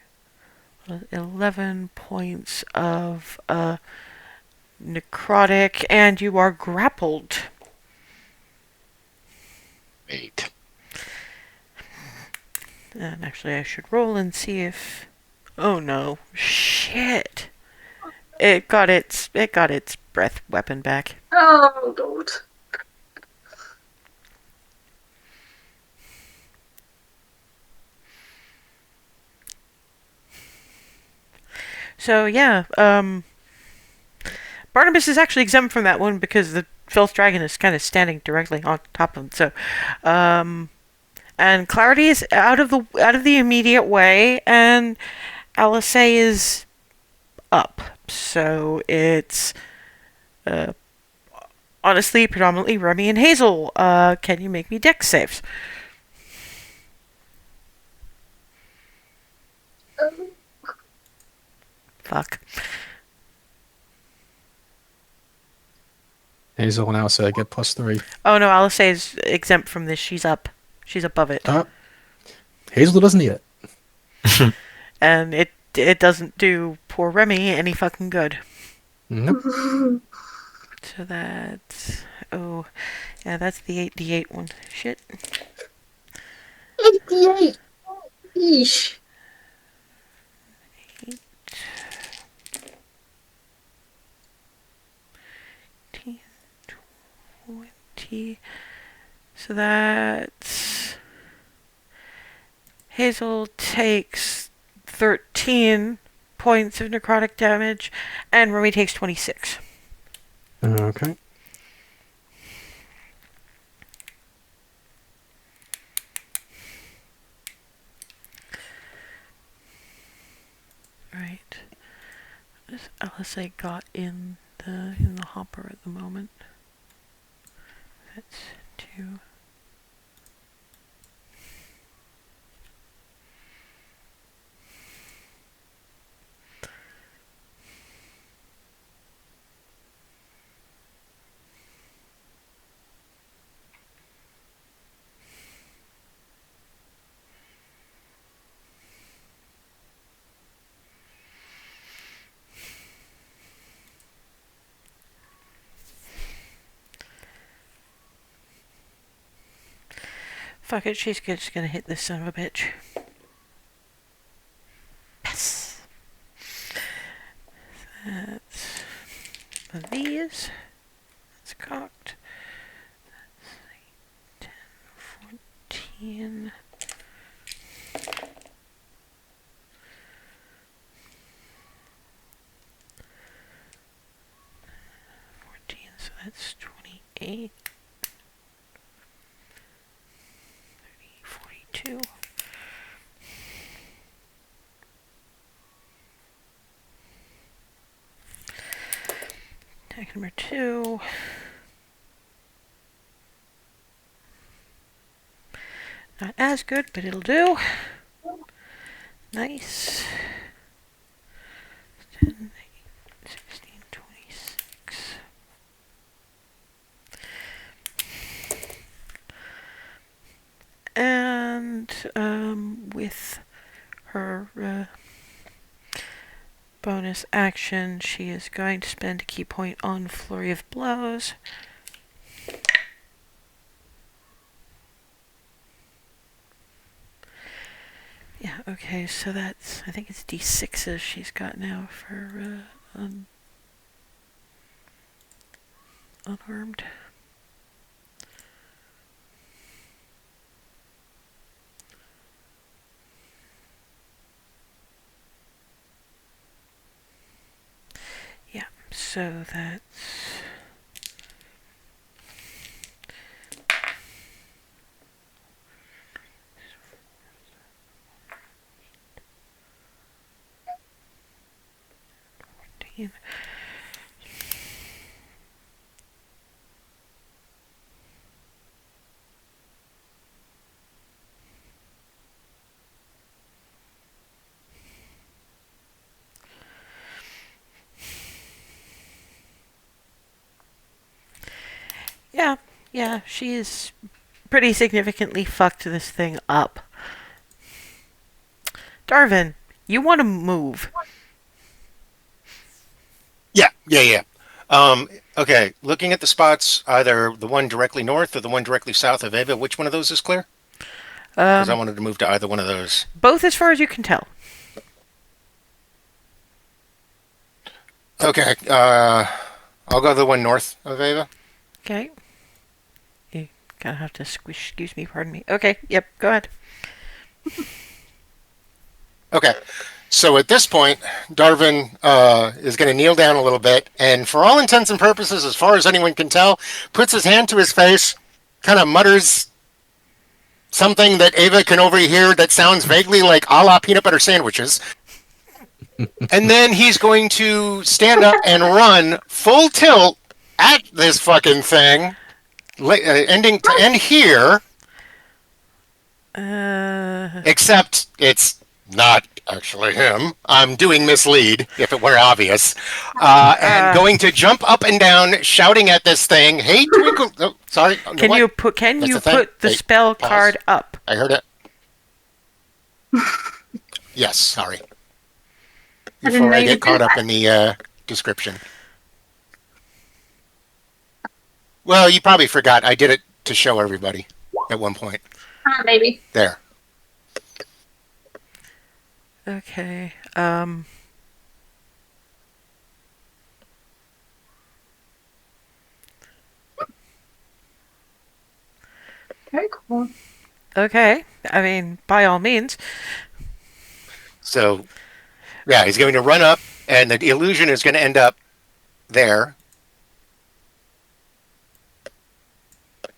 11 points of necrotic, and you are grappled. Wait. And actually, I should roll and see if. Oh no! Shit! It got its breath weapon back. Oh, God. So yeah, Barnabas is actually exempt from that one because the Filth Dragon is kind of standing directly on top of him. So, and Clarity is out of the immediate way, and Alice is up. So it's honestly predominantly Remy and Hazel. Can you make me dex saves? Fuck. Hazel and Alice get +3. Oh no, Alice is exempt from this. She's up. She's above it. Hazel doesn't need it. And it doesn't do poor Remy any fucking good. Nope. So that's that's the 8d8 one. Shit. 88. Yeesh. 18, 20. So that's Hazel takes 13 points of necrotic damage, and Remy takes 26. Okay. Right. What does LSA got in the hopper at the moment? That's 2. Fuck it, she's just gonna hit this son of a bitch. Yes. That's one of these. That's cocked. That's 10, 14. 14, so that's 28. 42. Attack number 2. Not as good, but it'll do. Nice. 10, 16, 26. And with her bonus action, she is going to spend a key point on Flurry of Blows. Yeah, okay, so that's, I think it's D6s she's got now for unarmed. Yeah, so that's Yeah, she's pretty significantly fucked this thing up. Darvin, you want to move. Yeah. Okay, looking at the spots, either the one directly north or the one directly south of Ava, which one of those is clear? Because I wanted to move to either one of those. Both as far as you can tell. Okay, I'll go the one north of Ava. Okay. You gotta have to excuse me, pardon me. Okay, yep, go ahead. Okay, so at this point, Darvin is going to kneel down a little bit, and for all intents and purposes, as far as anyone can tell, puts his hand to his face, kind of mutters something that Ava can overhear that sounds vaguely like a la peanut butter sandwiches. And then he's going to stand up and run full tilt at this fucking thing, ending to end here, except it's not actually him. I'm doing mislead, if it were obvious. And going to jump up and down, shouting at this thing, "Hey, Twinkle!" Oh, sorry. Can you put the spell card up? I heard it. Yes, sorry. Before I get caught up in the description. Well, you probably forgot. I did it to show everybody at one point. Maybe. There. Okay. Very cool. Okay. I mean, by all means. So, yeah, he's going to run up, and the illusion is going to end up there.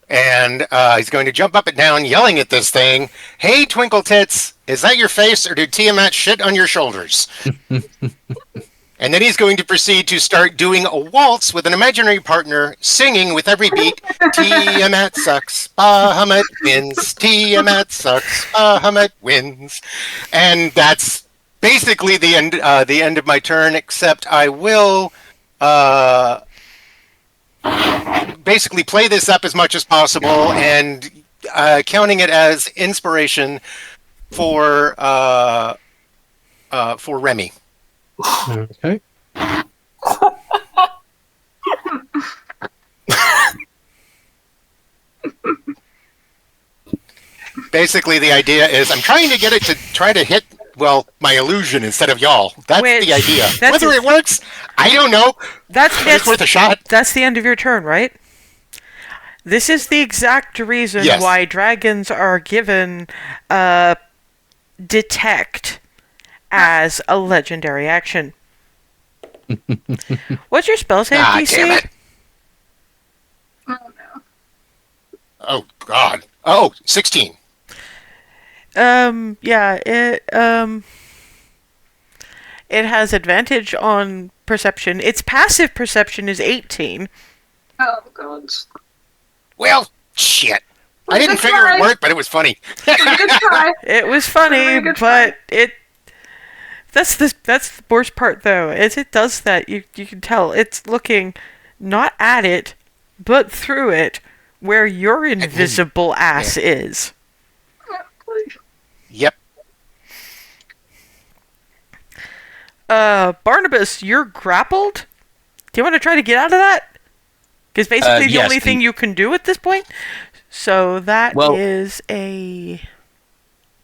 And he's going to jump up and down, yelling at this thing, "Hey, Twinkle Tits, is that your face, or did Tiamat shit on your shoulders?" And then he's going to proceed to start doing a waltz with an imaginary partner, singing with every beat, "Tiamat sucks, Bahamut wins, Tiamat sucks, Bahamut wins." And that's basically the end of my turn, except I will basically play this up as much as possible and counting it as inspiration for Remy. Okay. Basically, the idea is I'm trying to get it to try to hit, well, my illusion instead of y'all. That's the idea. Whether it works, I don't know. It's worth a shot. That's the end of your turn, right? This is the exact reason why dragons are given detect as a legendary action. What's your spell save DC? Damn it. Oh no. Oh God. Oh, 16. Yeah, it has advantage on perception. Its passive perception is 18. Oh God. Well, shit. I didn't figure it worked, but it was funny. Good try. It was funny, but that's the worst part though. Is it does that you can tell it's looking not at it, but through it, where your invisible ass is. Yep. Barnabas, you're grappled? Do you want to try to get out of that? Because basically the only thing you can do at this point. So that is a...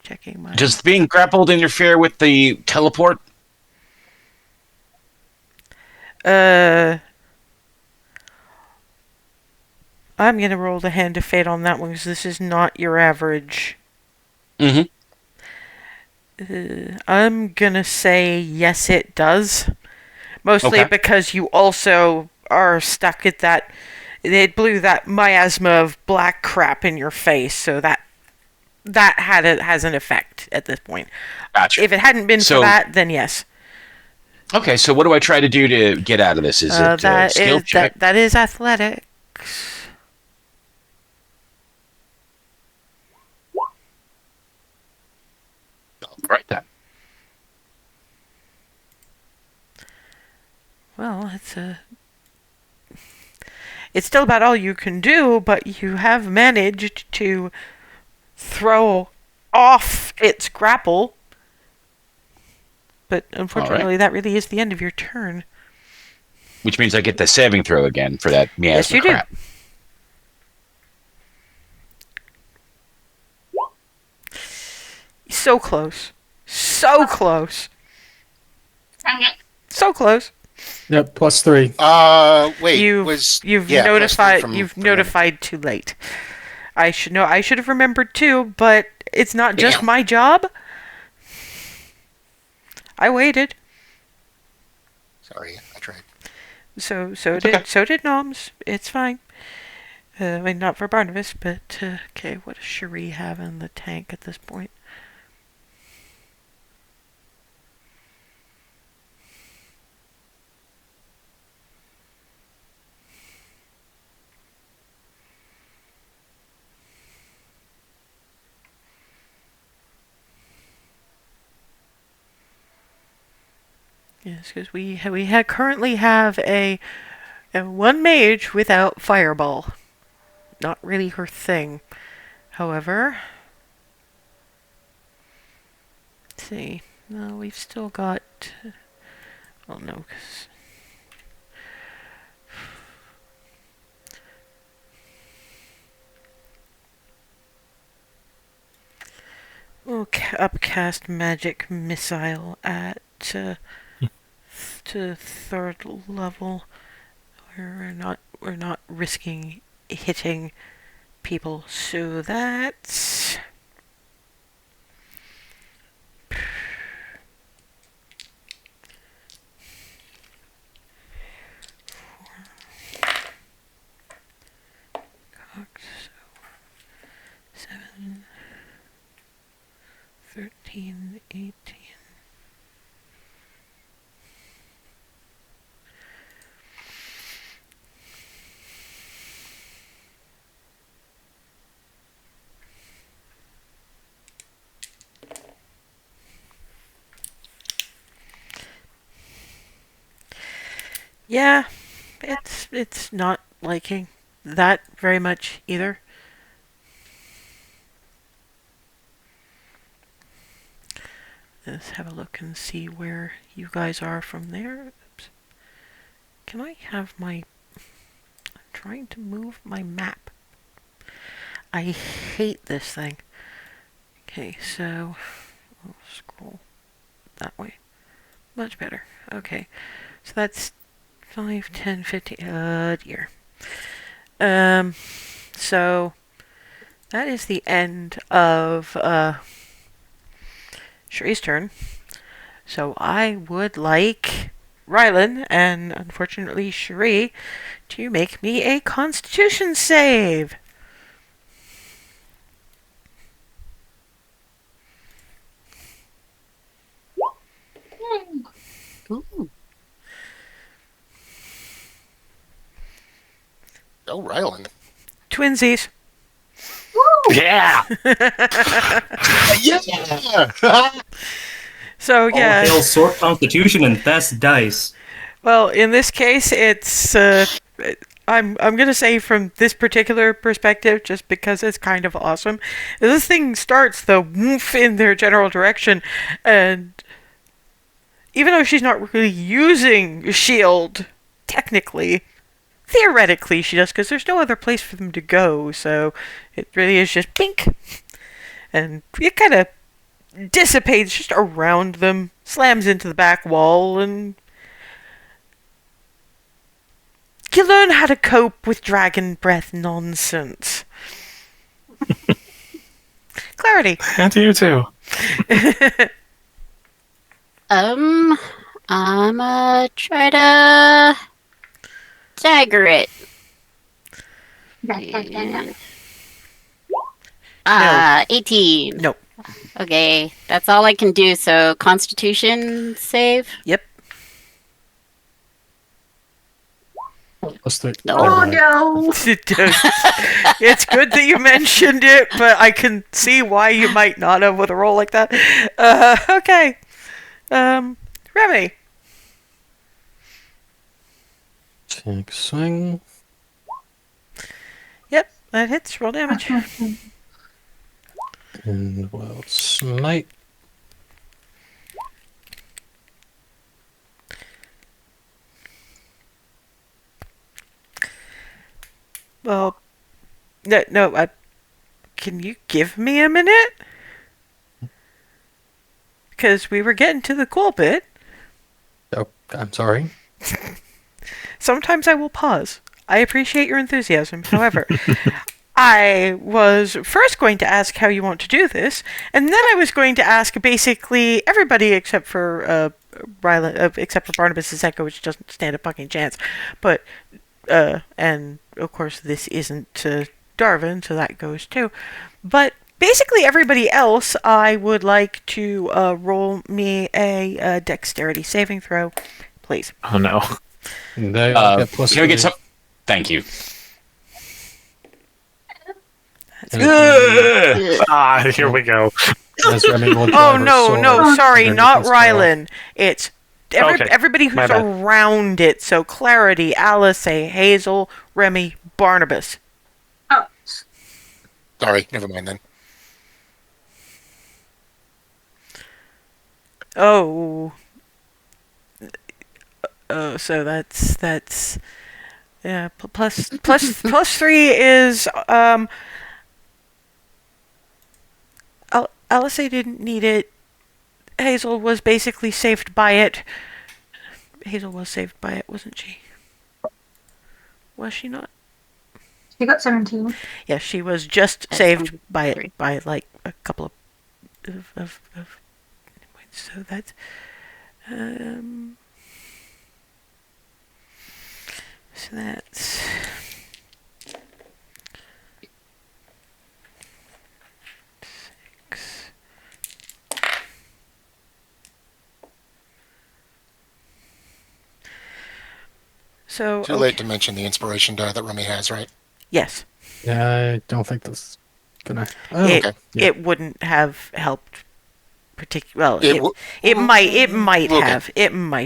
Checking my... Does being grappled interfere with the teleport? I'm going to roll the Hand of Fate on that one because this is not your average. Mm-hmm. I'm going to say yes, it does. Mostly because you also are stuck at that... It blew that miasma of black crap in your face, so that has an effect at this point. Gotcha. If it hadn't been for that, then yes. Okay, so what do I try to do to get out of this? Is it a skill check? That is athletics. Right then. Well, It's still about all you can do, but you have managed to throw off its grapple. But unfortunately, that really is the end of your turn. Which means I get the saving throw again for that miasma Yes, you do. crap. So close. So close. So close. Yep, +3. Wait. You've yeah, notified. from You've notified too late. I should know. I should have remembered too, but it's not just Damn. my job. I waited. Sorry, I tried. So did Noms. It's fine. I mean, not for Barnabas, but okay. What does Cherie have in the tank at this point? Yes, because we currently have a one mage without fireball. Not really her thing. However, let's see. No, we've still got. Oh no, because. We'll upcast magic missile at to third level. We're not risking hitting people, so that's so 7, 13, 18. Yeah, it's not liking that very much either. Let's have a look and see where you guys are from there. Oops. Can I have my... I'm trying to move my map. I hate this thing. Okay, so... I'll scroll that way. Much better. Okay, so that's 5, 10, 15... dear. So... That is the end of, Cherie's turn. So I would like Rylan and unfortunately Cherie to make me a Constitution save. Ooh. Oh, Rylan. Twinsies. Yeah. Yeah. So All yeah. hail Sort Constitution and best dice. Well, in this case, it's I'm gonna say from this particular perspective, just because it's kind of awesome. This thing starts the woof in their general direction, and even though she's not really using shield, technically, theoretically she does, because there's no other place for them to go. So it really is just bink, and it kind of dissipates just around them, slams into the back wall, and you learn how to cope with dragon breath nonsense. Clarity. And you too. I'm try to dagger it. And, 18. Nope. Okay, that's all I can do. So Constitution save. Yep. +3. No. Oh no! It's good that you mentioned it, but I can see why you might not have with a roll like that. Okay. Remy. Take swing. That hits. Roll damage. And well, smite. Well, no. Can you give me a minute? Because we were getting to the cool bit. Oh, I'm sorry. Sometimes I will pause. I appreciate your enthusiasm. However, I was first going to ask how you want to do this, and then I was going to ask basically everybody except for except for Barnabas' Echo, which doesn't stand a fucking chance. But and of course this isn't to Darwin, so that goes too. But basically everybody else, I would like to roll me a dexterity saving throw, please. Oh no. They all get plus Can we get three. some? Thank you. Here we go. As Remy will Oh drive her no, sword no, sorry, underneath not his tail. Rylan. It's Okay, everybody my who's bad. around it. So Clarity, Alice, Hazel, Remy, Barnabas. Oh, Sorry, never mind then. Oh. Oh, so that's yeah. Plus 3 is Alice didn't need it. Hazel was basically saved by it. Hazel was saved by it, wasn't she? Was she not? you got 17. Yeah, she was just That's saved by it 23. by like a couple of so that's so that's six. So Too late to mention the inspiration die that Remy has, right? yes. Yeah, I don't think that's gonna. Oh, it okay. Yeah. it wouldn't have helped well It it w- might okay.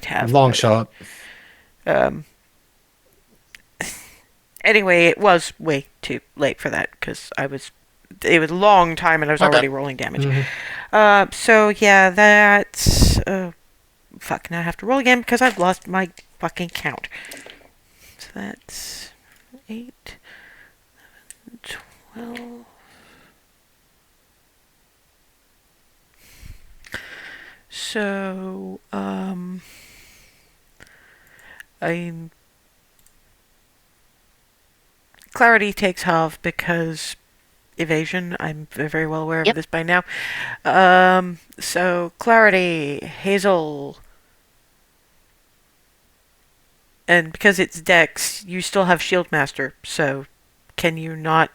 have long but, shot. anyway, it was way too late for that because it was a long time and I was My bad. already rolling damage. Mhm. So yeah, that's fuck, now I have to roll again because I've lost my fucking count. So that's 8 11, 12. So, Clarity takes half because evasion. I'm very well aware of Yep. this by now. So Clarity, Hazel, and because it's Dex, you still have Shield Master. So, can you not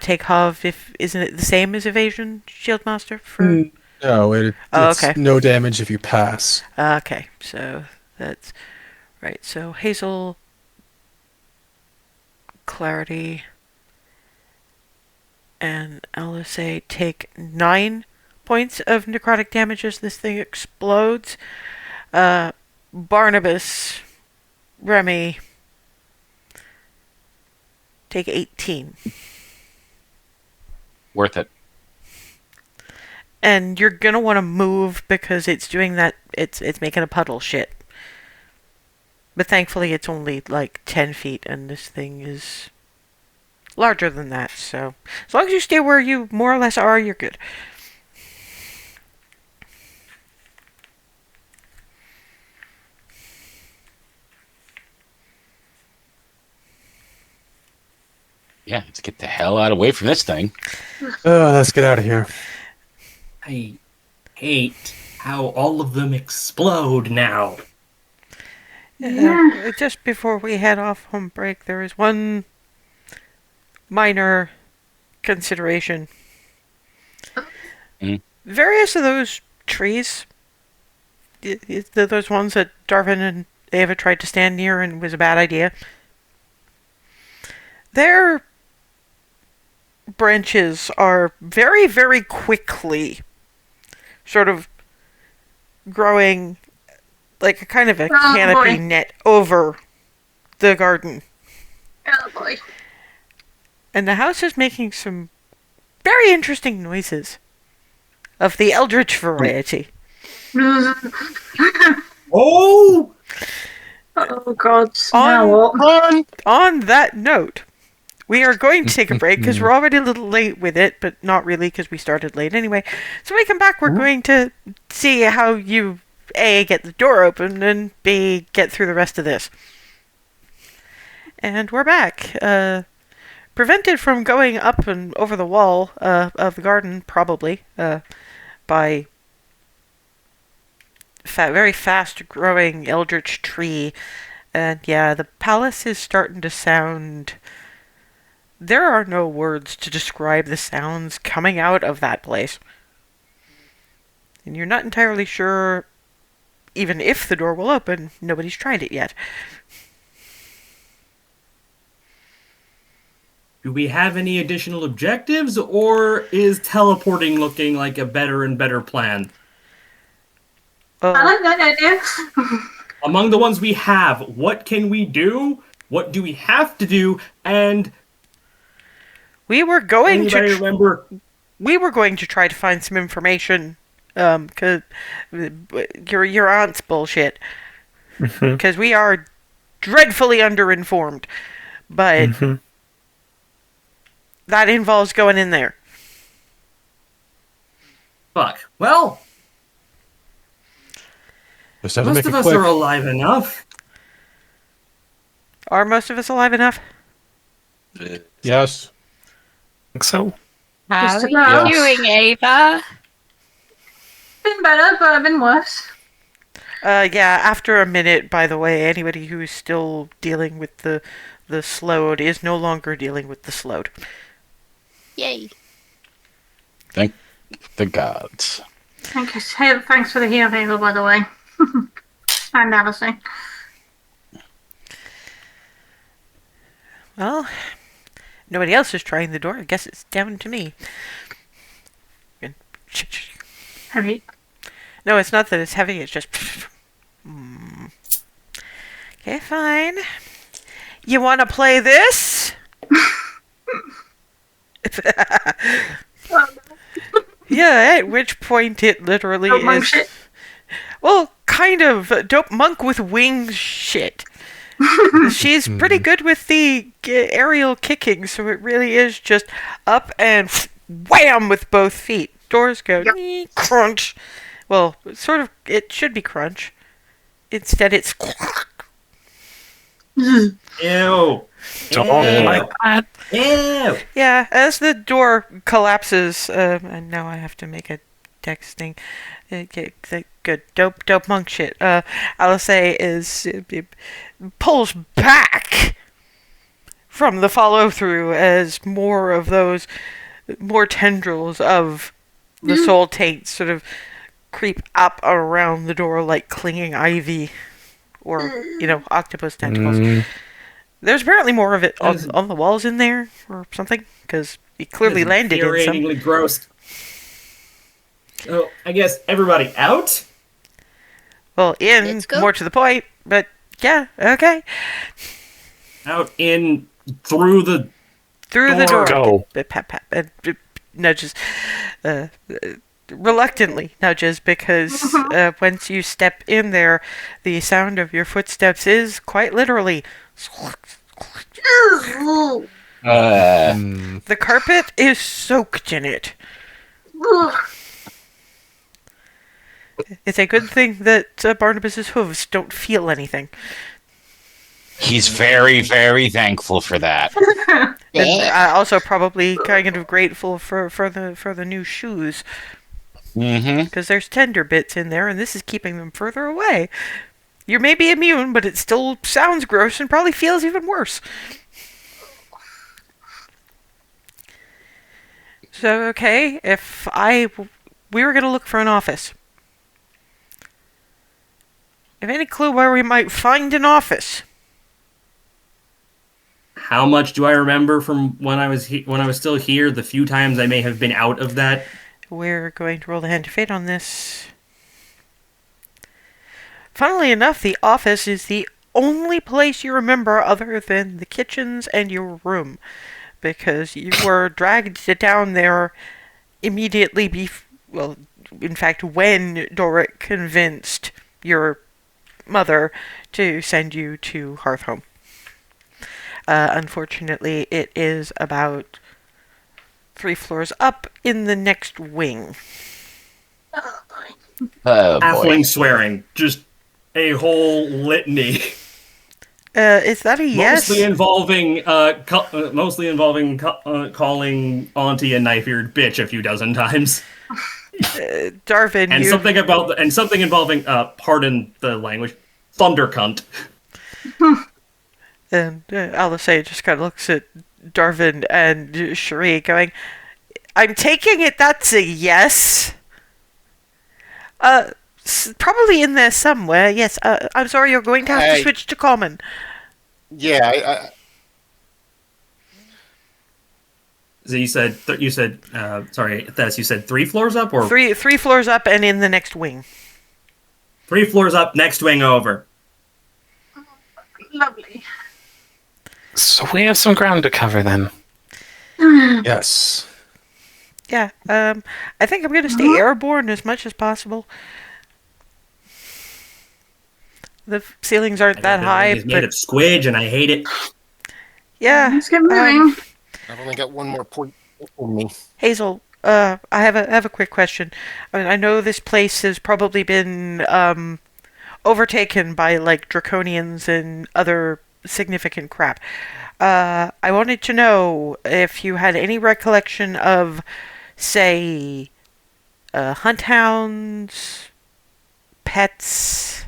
take half if isn't it the same as evasion, Shield Master for? No, Oh, it's okay. no damage if you pass. Okay, so that's right. So Hazel, Clarity, and Alice take 9 points of necrotic damage as this thing explodes. Barnabas, Remy take 18. Worth it. And you're gonna want to move because it's doing that. It's making a puddle shit. But thankfully, it's only like 10 feet, and this thing is larger than that. So as long as you stay where you more or less are, you're good. Yeah, let's get the hell out away from this thing. Let's get out of here. I hate how all of them explode now. Just before we head off home break, there is one minor consideration. Mm. Various of those trees, those ones that Darwin and Ava tried to stand near and was a bad idea, their branches are very, very quickly sort of growing like a kind of a canopy boy. net over the garden. Oh boy. And the house is making some very interesting noises of the eldritch variety. Oh! Oh God! Now what? On that note, we are going to take a break because we're already a little late with it, but not really because we started late anyway. So when we come back, we're going to see how you, A, get the door open, and B, get through the rest of this. And we're back. Prevented from going up and over the wall of the garden, probably, by very fast-growing eldritch tree. And yeah, the palace is starting to sound... There are no words to describe the sounds coming out of that place. And you're not entirely sure even if the door will open. Nobody's tried it yet. Do we have any additional objectives, or is teleporting looking like a better and better plan? I like that idea. Among the ones we have, what can we do? What do we have to do? And we were going anybody remember? We were going to try to find some information, cause your aunt's bullshit. Because we are dreadfully underinformed, but that involves going in there. Fuck. Well, Just have to most make of it us quick. are alive enough. Are most of us alive enough? Yes. Think so. How Just are about. you doing, Ava? Been better, but I've been worse. Yeah, after a minute, by the way, anybody who is still dealing with the slowed is no longer dealing with the slowed. Yay. Thank the gods. Thanks for the heal favor, by the way. And Alison. Well, nobody else is trying the door. I guess it's down to me. Heavy. No, it's not that it's heavy, it's just... Okay, fine. You want to play this? Yeah, at which point it literally Dope monk is... shit. Well, kind of. Dope monk with wings shit. She's pretty good with the aerial kicking, so it really is just up and wham with both feet. Doors go crunch. Well, sort of, it should be crunch. Instead, it's... Ew. Don't like that. Ew. Yeah, as the door collapses, and now I have to make a text thing. Good. Dope monk shit. I'll say is... It pulls back from the follow-through as more of those... More tendrils of the soul taint sort of creep up around the door like clinging ivy or, octopus tentacles. There's apparently more of it on the walls in there or something, because he clearly landed in some. Infuriatingly gross. So, I guess everybody out? Well, in, Let's go. more to the point, but yeah, okay. Out, in, through the... Through the door. Go. Nudges. Reluctantly nudges, because once you step in there, the sound of your footsteps is quite literally... The carpet is soaked in it. It's a good thing that Barnabas's hooves don't feel anything. He's very, very thankful for that. And also probably kind of grateful for the new shoes, Mm-hmm. because there's tender bits in there, and this is keeping them further away. You may be immune, but it still sounds gross and probably feels even worse. So, okay, we were going to look for an office. Have any clue where we might find an office? How much do I remember from when I was still here? The few times I may have been out of that. We're going to roll the hand of fate on this. Funnily enough, the office is the only place you remember other than the kitchens and your room. because you were dragged down there immediately well, in fact, when Doric convinced your mother to send you to Hearthhome. Unfortunately, it is about 3 floors up in the next wing. Oh, boy. Oh boy. Halfling swearing, just a whole litany. Is that a yes? Mostly involving calling Auntie a knife-eared bitch a few dozen times, Darvin, and something involving pardon the language, thunder cunt. And Alice just kind of looks at Darvin and Cherie going, I'm taking it that's a yes. Probably in there somewhere, yes. I'm sorry, you're going to have to switch to common. Yeah, So you said, sorry, Thess, you said 3 floors up, or Three floors up and in the next wing. 3 floors up, next wing over. Lovely. So we have some ground to cover then. Yes. Yeah, I think I'm going to stay airborne as much as possible. The ceilings aren't that high, It's made but of squidge, and I hate it. yeah. Let's get moving. I've only got one more point in me. Hazel, I have a quick question. I mean, I know this place has probably been overtaken by like draconians and other significant crap. I wanted to know if you had any recollection of, say, hunt hounds, pets.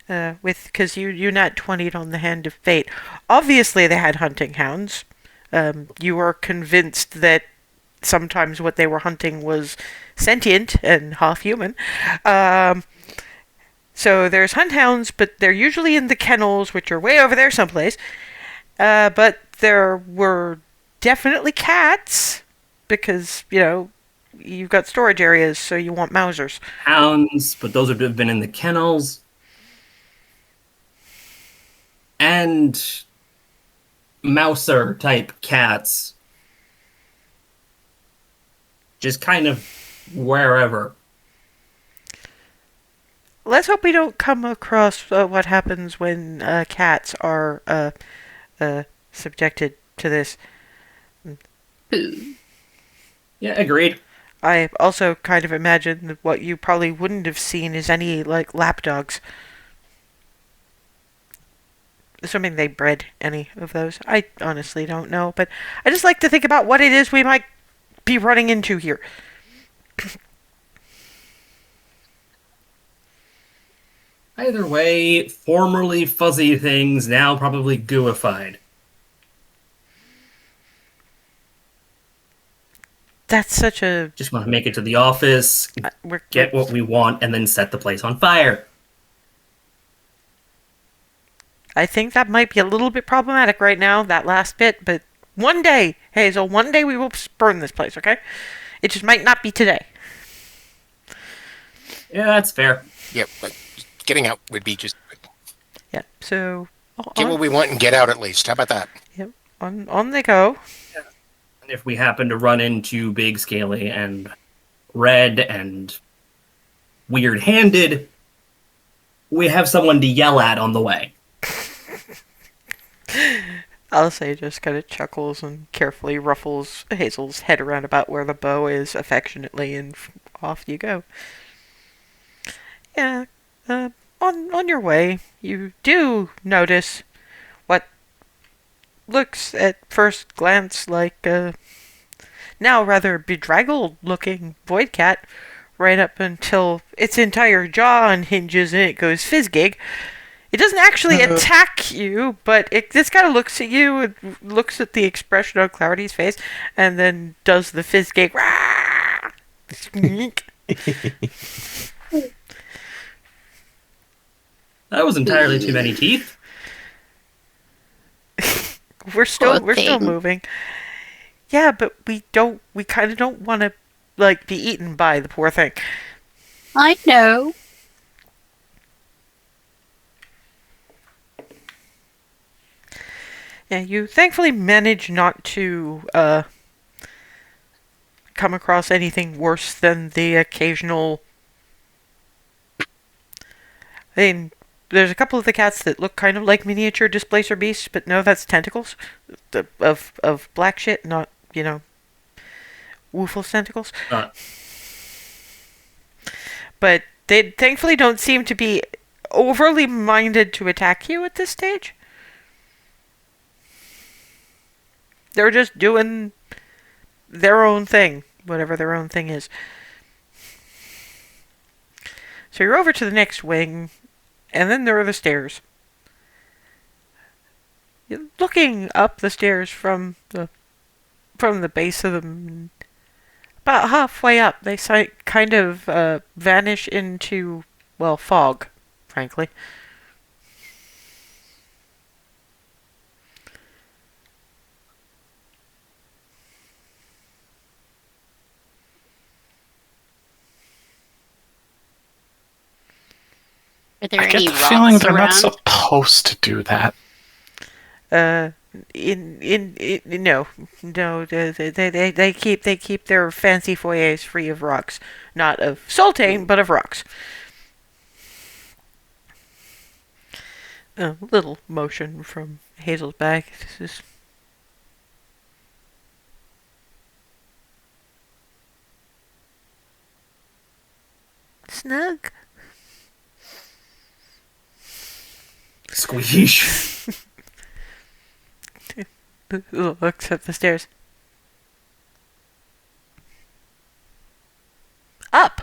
Because you not 20'd on the hand of fate. Obviously, they had hunting hounds. You were convinced that sometimes what they were hunting was sentient and half human. So there's hunt hounds, but they're usually in the kennels, which are way over there someplace. But there were definitely cats, because, you've got storage areas, so you want Mausers. Hounds, but those would have been in the kennels. And mouser type cats. Just kind of wherever. Let's hope we don't come across what happens when cats are subjected to this. Yeah, agreed. I also kind of imagine that what you probably wouldn't have seen is any, like, lapdogs. Assuming they bred any of those. I honestly don't know, but I just like to think about what it is we might be running into here. Either way, formerly fuzzy things, now probably gooified. That's such a... Just want to make it to the office, get what we want, and then set the place on fire. I think that might be a little bit problematic right now, that last bit, but one day, Hazel, one day we will burn this place, okay? It just might not be today. Yeah, that's fair. Yep, but getting out would be just Yeah, so... get what we want and get out at least. How about that? Yep, on they go. And if we happen to run into Big Scaly and Red and Weird-Handed, we have someone to yell at on the way. Alice just kind of chuckles and carefully ruffles Hazel's head around about where the bow is affectionately, and off you go. Yeah, on your way, you do notice what looks at first glance like a now rather bedraggled-looking void cat, right up until its entire jaw unhinges and it goes fizzgig. It doesn't actually attack you, but it just kind of looks at you and looks at the expression on Clarity's face, and then does the fizzgig. That was entirely too many teeth. We're still moving. Yeah, but we kind of don't want to, like, be eaten by the poor thing. I know. Yeah, you thankfully manage not to come across anything worse than the occasional. I mean, there's a couple of the cats that look kind of like miniature displacer beasts, but no, that's tentacles of black shit, not Woofle's tentacles. Uh, But they thankfully don't seem to be overly minded to attack you at this stage. They're just doing their own thing, whatever their own thing is. So you're over to the next wing, and then there are the stairs. You're looking up the stairs from the base of them. About halfway up, they kind of vanish into, well, fog, frankly. Are there I get any the feeling rocks they're not around? supposed to do that. No, they keep their fancy foyers free of rocks, not of sultane, but of rocks. A little motion from Hazel's back. This is snug. Squeeze. Looks up the stairs. Up!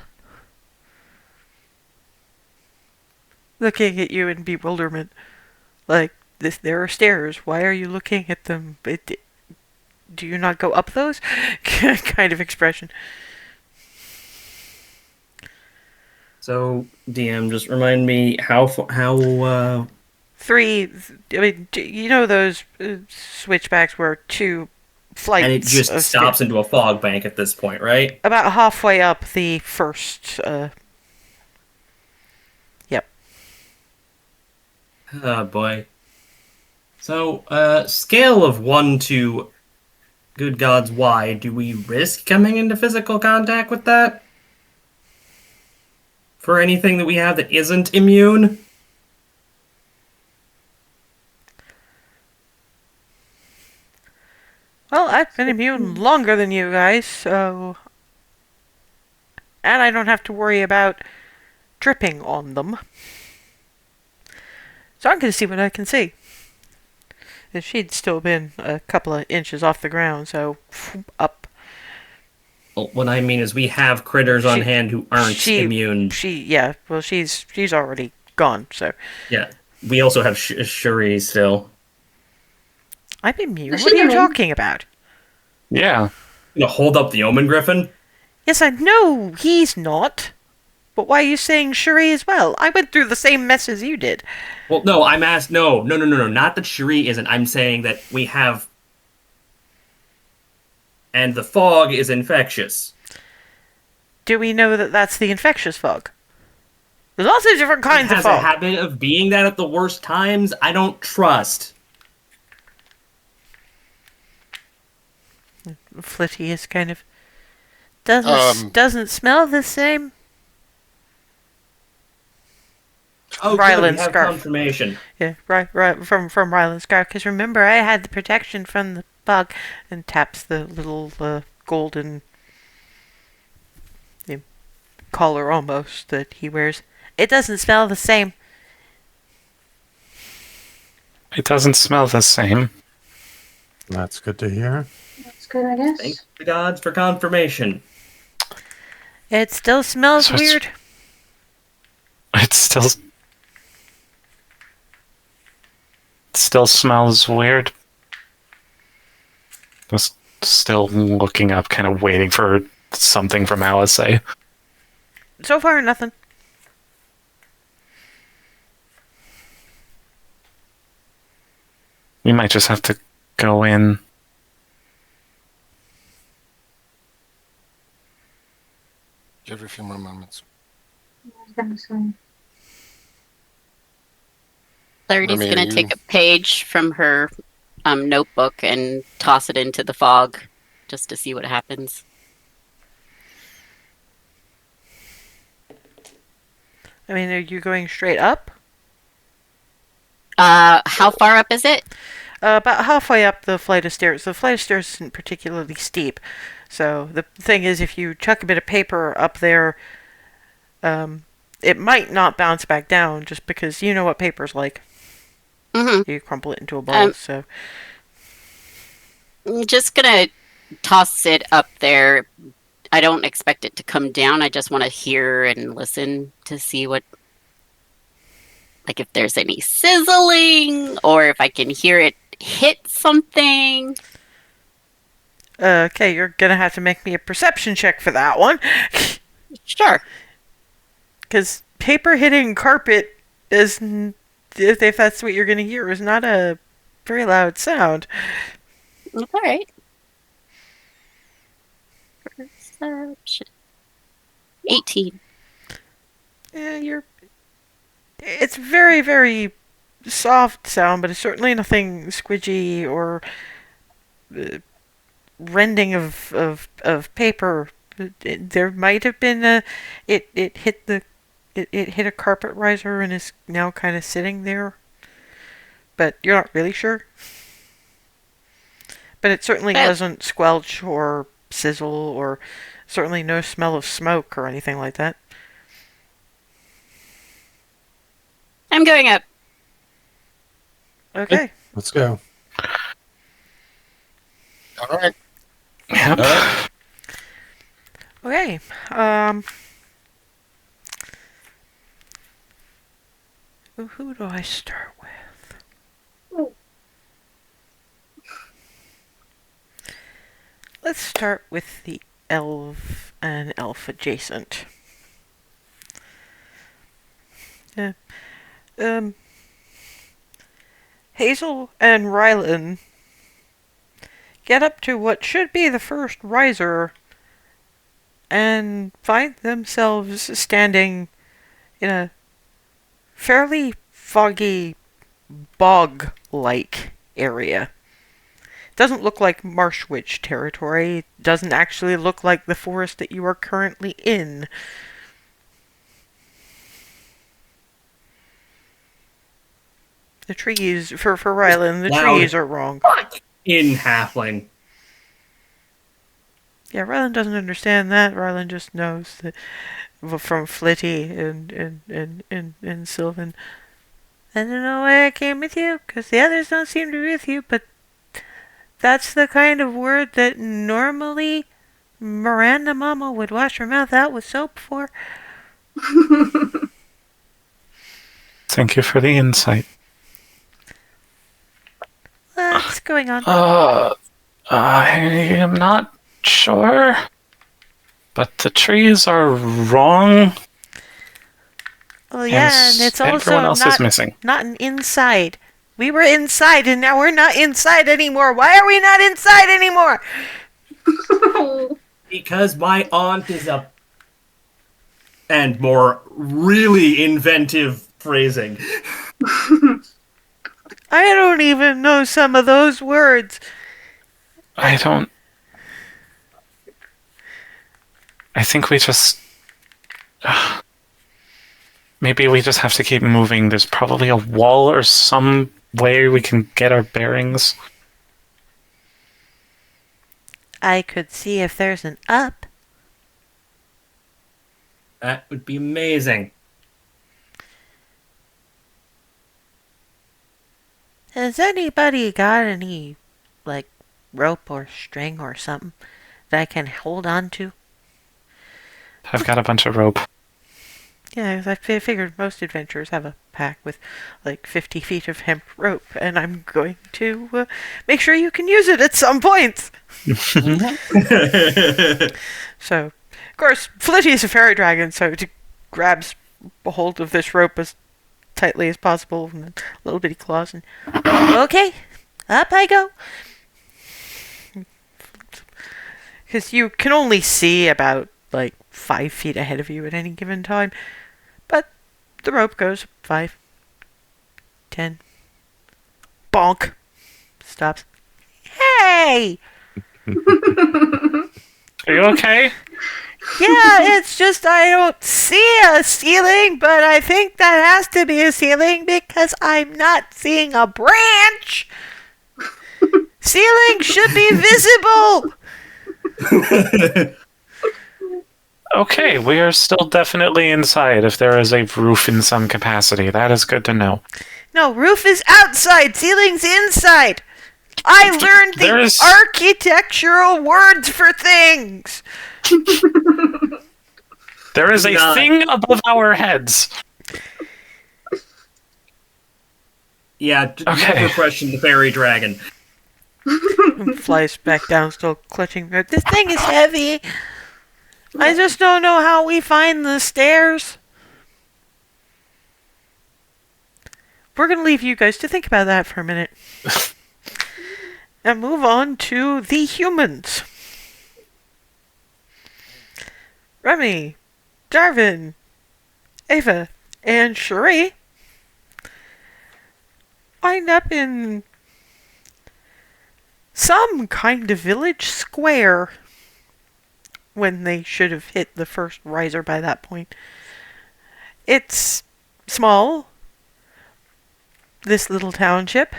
Looking at you in bewilderment. Like, there are stairs. Why are you looking at them? Do you not go up those? Kind of expression. So, DM, just remind me how 3, I mean, you know those switchbacks where 2 flights and it just of stops stairs. into a fog bank at this point, right? About halfway up the first, yep. Oh boy. So, scale of 1 to good gods, why do we risk coming into physical contact with that? For anything that we have that isn't immune? Well, I've been immune longer than you guys, so... And I don't have to worry about dripping on them. So I'm going to see what I can see. If she'd still been a couple of inches off the ground, so up. Well, what I mean is we have critters on hand who aren't immune. She's already gone, so... Yeah. We also have Shuri still. I'm immune. Is What she are you immune? talking about? Yeah. You know, hold up the Omen Griffin? Yes, I know he's not. But why are you saying Shuri as well? I went through the same mess as you did. Well, no, I'm asked. No. Not that Shuri isn't. I'm saying that we have. And the fog is infectious. Do we know that that's the infectious fog? There's lots of different kinds It of has a fog. habit of being that at the worst times. I don't trust. Flitty is kind of doesn't smell the same. Oh, good, Ryland's we have scarf. confirmation. Yeah, right from Ryland's scarf. Because remember, I had the protection from the fog, and taps the little golden collar almost that he wears. It doesn't smell the same. It doesn't smell the same. That's good to hear. That's good, I guess. Thank the gods for confirmation. It still smells So it's- weird. It still smells weird. Just still looking up, kind of waiting for something from Alice. So far, nothing. We might just have to go in. Give her a few more moments. I was gonna say. Clarity's I mean, going to take a page from her notebook and toss it into the fog just to see what happens. I mean, are you going straight up? How far up is it? About halfway up the flight of stairs. The flight of stairs isn't particularly steep. So the thing is, if you chuck a bit of paper up there, it might not bounce back down just because you know what paper's like. Mm-hmm. You crumple it into a ball, so... I'm just gonna toss it up there. I don't expect it to come down. I just want to hear and listen to see what, like if there's any sizzling or if I can hear it hit something. Okay, you're gonna have to make me a perception check for that one. Sure. Because paper hitting carpet is, if that's what you're gonna hear, is not a very loud sound. All right. Perception. 18. Yeah, it's very, very soft sound, but it's certainly nothing squidgy or rending of paper. There might have been it hit a carpet riser and is now kind of sitting there, but you're not really sure. But it certainly doesn't squelch or sizzle, or certainly no smell of smoke or anything like that. I'm going up. Okay. Let's go. All right. Yep. Okay. Who do I start with? Let's start with the elf and elf adjacent. Yeah. Hazel and Rylan get up to what should be the first riser and find themselves standing in a fairly foggy bog-like area. Doesn't look like marsh witch territory. Doesn't actually look like the forest that you are currently in. The trees, for Rylan, the Loud. trees are wrong. In halfling. Yeah, Rylan doesn't understand that. Rylan just knows that from Flitty and Sylvan. I don't know why I came with you, because the others don't seem to be with you, but that's the kind of word that normally Miranda Mama would wash her mouth out with soap for. Thank you for the insight. What's going on? I am not sure, but the trees are wrong. Oh yeah, and it's also everyone else is missing. not an inside. We were inside, and now we're not inside anymore. Why are we not inside anymore? Because my aunt is a... And more really inventive phrasing. I don't even know some of those words. I think we just... maybe we just have to keep moving. There's probably a wall or some way we can get our bearings. I could see if there's an up. That would be amazing. Has anybody got any, like, rope or string or something that I can hold on to? I've got a bunch of rope. Yeah, 'cause I figured most adventurers have a pack with, like, 50 feet of hemp rope, and I'm going to make sure you can use it at some point. So, of course, Flitty is a fairy dragon, so he grabs a hold of this rope as tightly as possible, and little bitty claws, and okay, up I go. Because you can only see about, like, 5 feet ahead of you at any given time, but the rope goes 5, 10, bonk, stops. Hey! Are you okay? Yeah, it's just I don't see a ceiling, but I think that has to be a ceiling because I'm not seeing a branch. Ceiling should be visible. Okay, we are still definitely inside if there is a roof in some capacity. That is good to know. No, roof is outside, ceiling's inside. I learned There the is- architectural words for things. There is a God. thing above our heads. Yeah, Okay. never question the fairy dragon. Flies back down, still clutching. This thing is heavy. I just don't know how we find the stairs. We're going to leave you guys to think about that for a minute. And move on to the humans. Remy, Darvin, Ava, and Cherie wind up in some kind of village square when they should have hit the first riser by that point. It's small, this little township.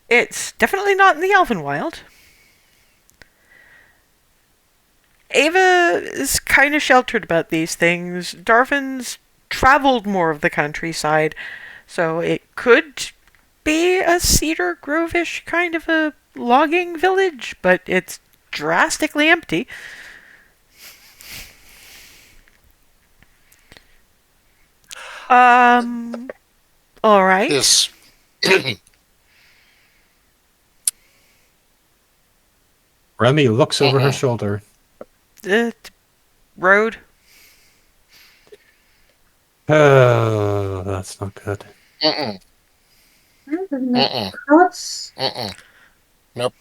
It's definitely not in the Elvenwild. Ava is kind of sheltered about these things. Darvin's traveled more of the countryside, so it could be a Cedar Grove-ish kind of a logging village, but it's drastically empty. Alright. This Remy looks over her shoulder. Road. Oh, that's not good. Mm-mm, mm-mm, What's mm-mm. Nope.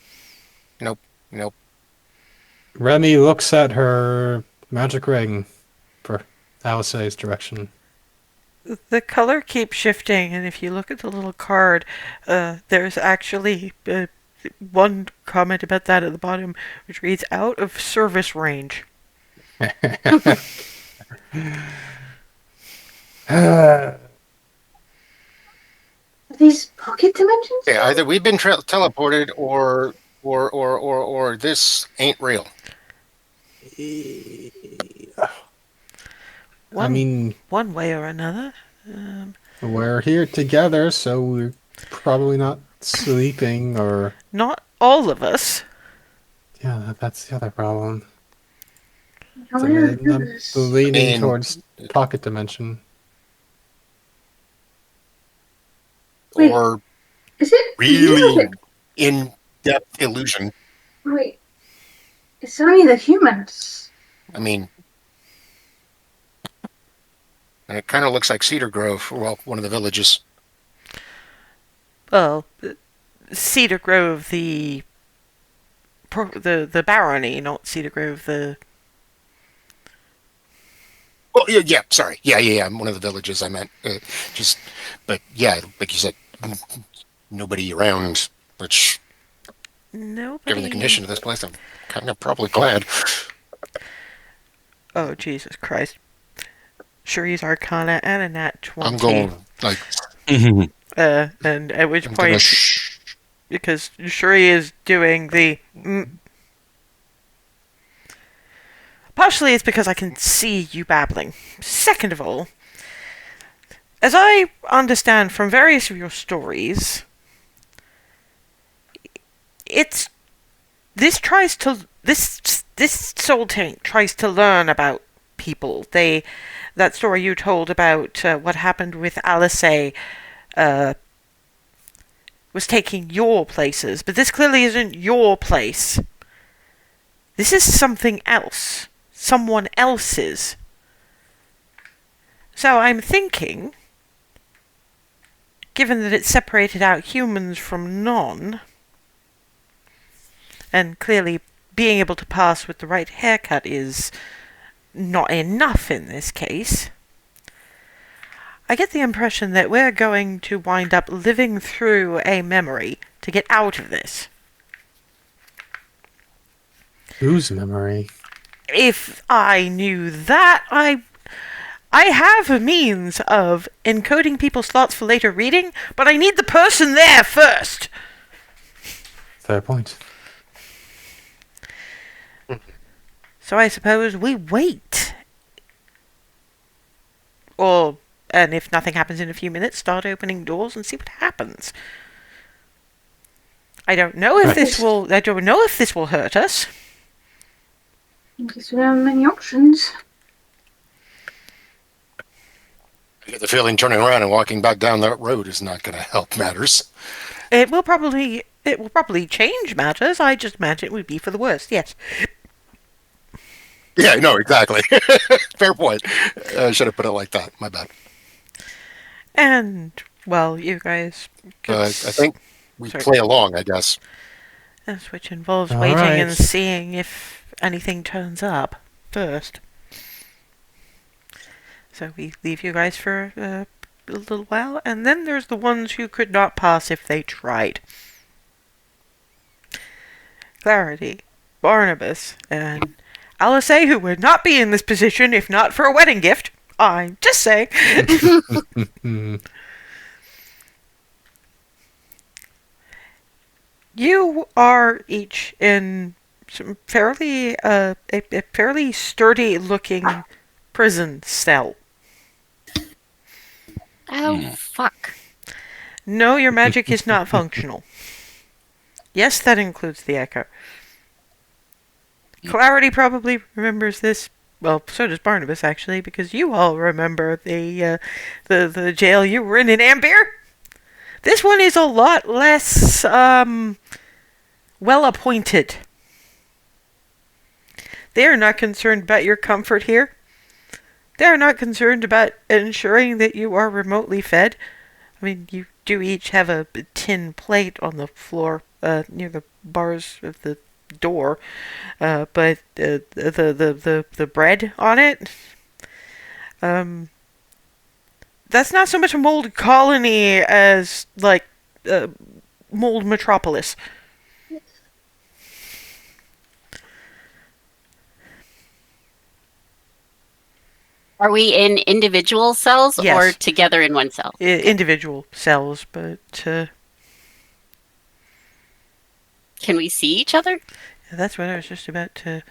Remy looks at her magic ring for Alice's direction. The color keeps shifting, and if you look at the little card, there's actually one comment about that at the bottom, which reads, out of service range. these pocket dimensions? Yeah, either we've been teleported or this ain't real. I mean, one way or another. we're here together, so we're probably not sleeping or... Not all of us. Yeah, that's the other problem. How So weird I'm is this? leaning And- towards pocket dimension. Wait. Or Is it really in-depth illusion. Wait. It's only the humans. I mean, and it kind of looks like Cedar Grove, well, one of the villages. Well, Cedar Grove, the barony, not Cedar Grove, the... Oh, yeah, sorry. Yeah, one of the villages I meant. But yeah, like you said, nobody around, which, Nobody... given the condition of this place, I'm kind of probably glad. Oh, Jesus Christ. Cherie's Arcana and a nat 20. I'm going, like, And at which I'm gonna point, because Cherie is doing the... Partially it's because I can see you babbling. Second of all, as I understand from various of your stories, it's... This soul taint tries to learn about people. That story you told about what happened with Alice was taking your places, but this clearly isn't your place. This is something else. Someone else's. So I'm thinking, given that it separated out humans from non, and clearly being able to pass with the right haircut is not enough in this case, I get the impression that we're going to wind up living through a memory to get out of this. Whose memory? If I knew that, I have a means of encoding people's thoughts for later reading, but I need the person there first. Fair point. So I suppose we wait. And if nothing happens in a few minutes, start opening doors and see what happens. I don't know if this will hurt us. I guess we don't have many options. I get the feeling turning around and walking back down that road is not going to help matters. It will probably change matters. I just imagine it would be for the worst. Yes. Yeah, no, exactly. Fair point. I should have put it like that. My bad. And well, you guys. I think we Sorry. play along, I guess. Which involves All waiting right. and seeing if anything turns up first. So we leave you guys for a little while, and then there's the ones who could not pass if they tried. Clarity, Barnabas, and Alice, who would not be in this position if not for a wedding gift. I'm just saying. You are each in some fairly a fairly sturdy looking prison cell. Oh, fuck. No, your magic is not functional. Yes, that includes the echo. Clarity probably remembers this. Well, so does Barnabas, actually, because you all remember the jail you were in Amber. This one is a lot less well appointed. They are not concerned about your comfort here. They are not concerned about ensuring that you are remotely fed. I mean, you do each have a tin plate on the floor near the bars of the door, but the bread on it, that's not so much a mold colony as like mold metropolis. Are we in individual cells Yes. or together in one cell? Individual cells, but Can we see each other? that's what I was just about to.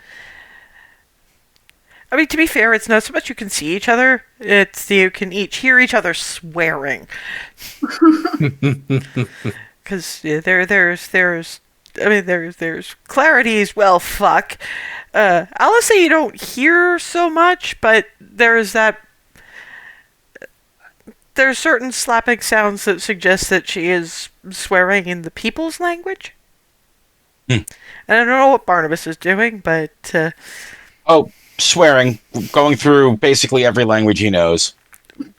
I mean, to be fair, it's not so much you can see each other; it's you can each hear each other swearing. Because there's clarity as well. Fuck, Alice, you don't hear so much, but there's certain slapping sounds that suggest that she is swearing in the people's language. And I don't know what Barnabas is doing, but Oh, swearing, going through basically every language he knows.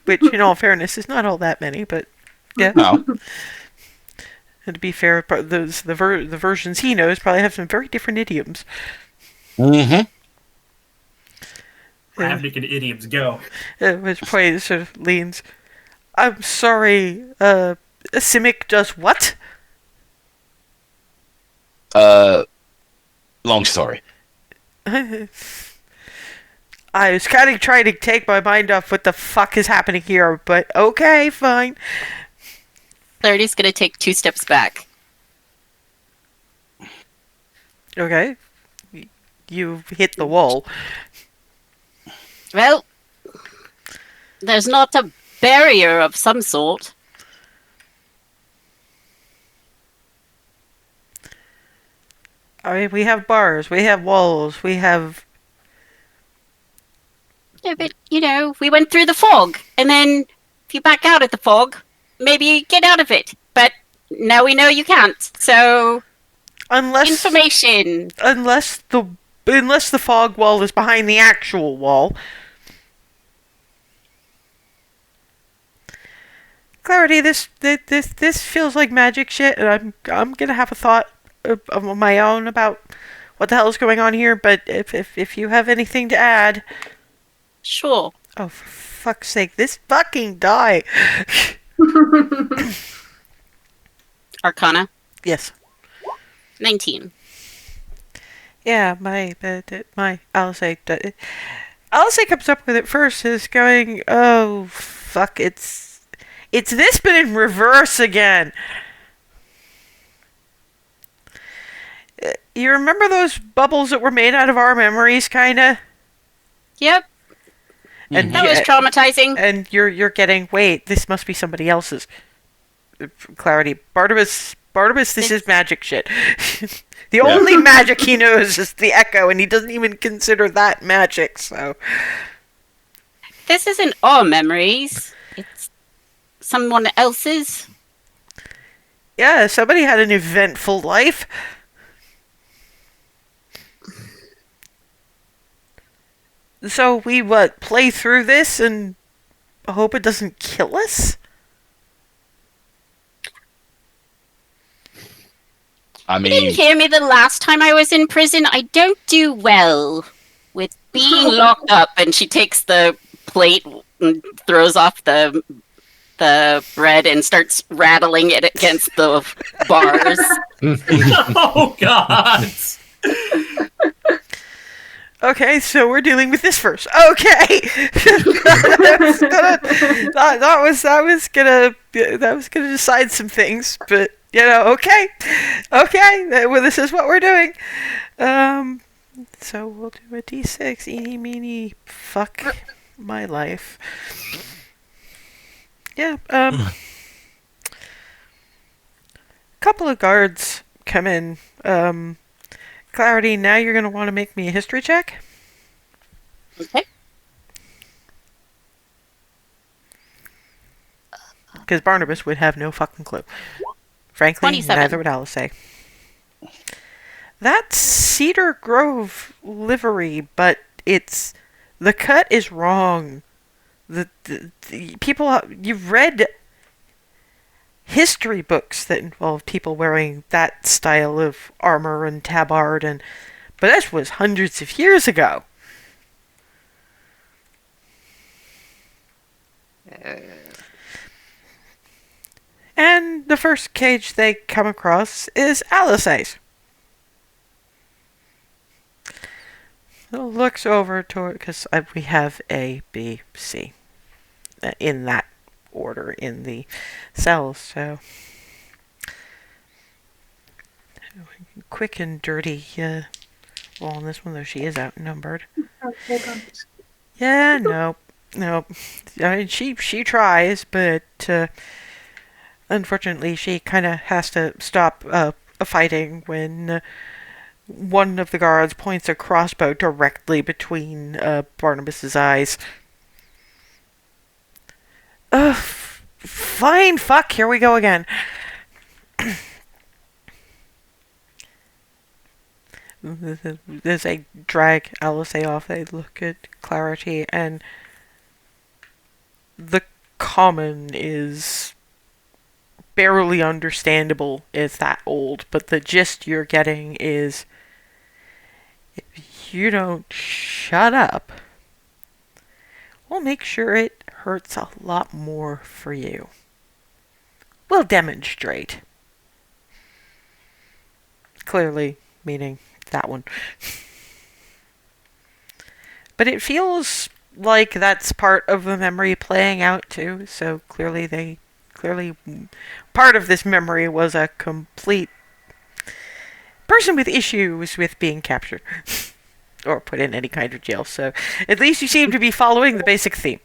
which, in all fairness, is not all that many. But yeah. No. And to be fair, the versions he knows probably have some very different idioms. Mm-hmm. Ravnik and idioms go. Which probably sort of leans. I'm sorry, a Simic does what? Long story. I was kind of trying to take my mind off what the fuck is happening here, but okay, fine. Clarity's gonna take 2 steps back. Okay. You've hit the wall. Well, there's not a barrier of some sort. I mean, we have bars, we have walls, we have... Yeah, but, we went through the fog, and then if you back out of the fog, maybe you get out of it. But now we know you can't, so... Information! Unless the fog wall is behind the actual wall. Clarity, this feels like magic shit, and I'm gonna have a thought of my own about what the hell is going on here. But if you have anything to add, Sure. Oh, for fuck's sake, this fucking die! Arcana, Yes. 19. Yeah, my Alice comes up with it first, is going, oh, fuck, it's this, but in reverse again. You remember those bubbles that were made out of our memories, kinda? Yep, And that was traumatizing. And you're getting, wait, this must be somebody else's. Clarity. Barnabas, this is magic shit. The only magic he knows is the echo, and he doesn't even consider that magic, so. This isn't our memories. It's someone else's. Yeah, somebody had an eventful life. So we, play through this and hope it doesn't kill us? I You didn't mean, hear me the last time I was in prison. I don't do well with being locked up. And she takes the plate and throws off the bread and starts rattling it against the bars. Oh God! Okay, so we're dealing with this first. Okay, that was gonna decide some things, but okay, well, this is what we're doing. So we'll do a d6. Eeny, meeny, fuck my life. Yeah. Couple of guards come in. Clarity, now you're going to want to make me a history check. Okay. Because Barnabas would have no fucking clue. Frankly, 27. neither would Alice say. That's Cedar Grove livery, but the cut is wrong. The people, you've read history books that involve people wearing that style of armor and tabard, but this was hundreds of years ago. And the first cage they come across is Alice's. Looks over toward, because we have A, B, C in that order in the cells, so quick and dirty. Well, on this one though, she is outnumbered. Yeah, nope. I mean, she tries, but unfortunately, she kind of has to stop fighting when one of the guards points a crossbow directly between Barnabas's eyes. Ugh, fine, fuck, here we go again. As they drag Alice off, they look at Clarity, and the common is barely understandable. It's that old, but the gist you're getting is, if you don't shut up, we'll make sure it hurts a lot more for you. We'll demonstrate. Clearly, meaning that one. But it feels like that's part of the memory playing out too, so clearly part of this memory was a complete person with issues with being captured. Or put in any kind of jail, so at least you seem to be following the basic theme.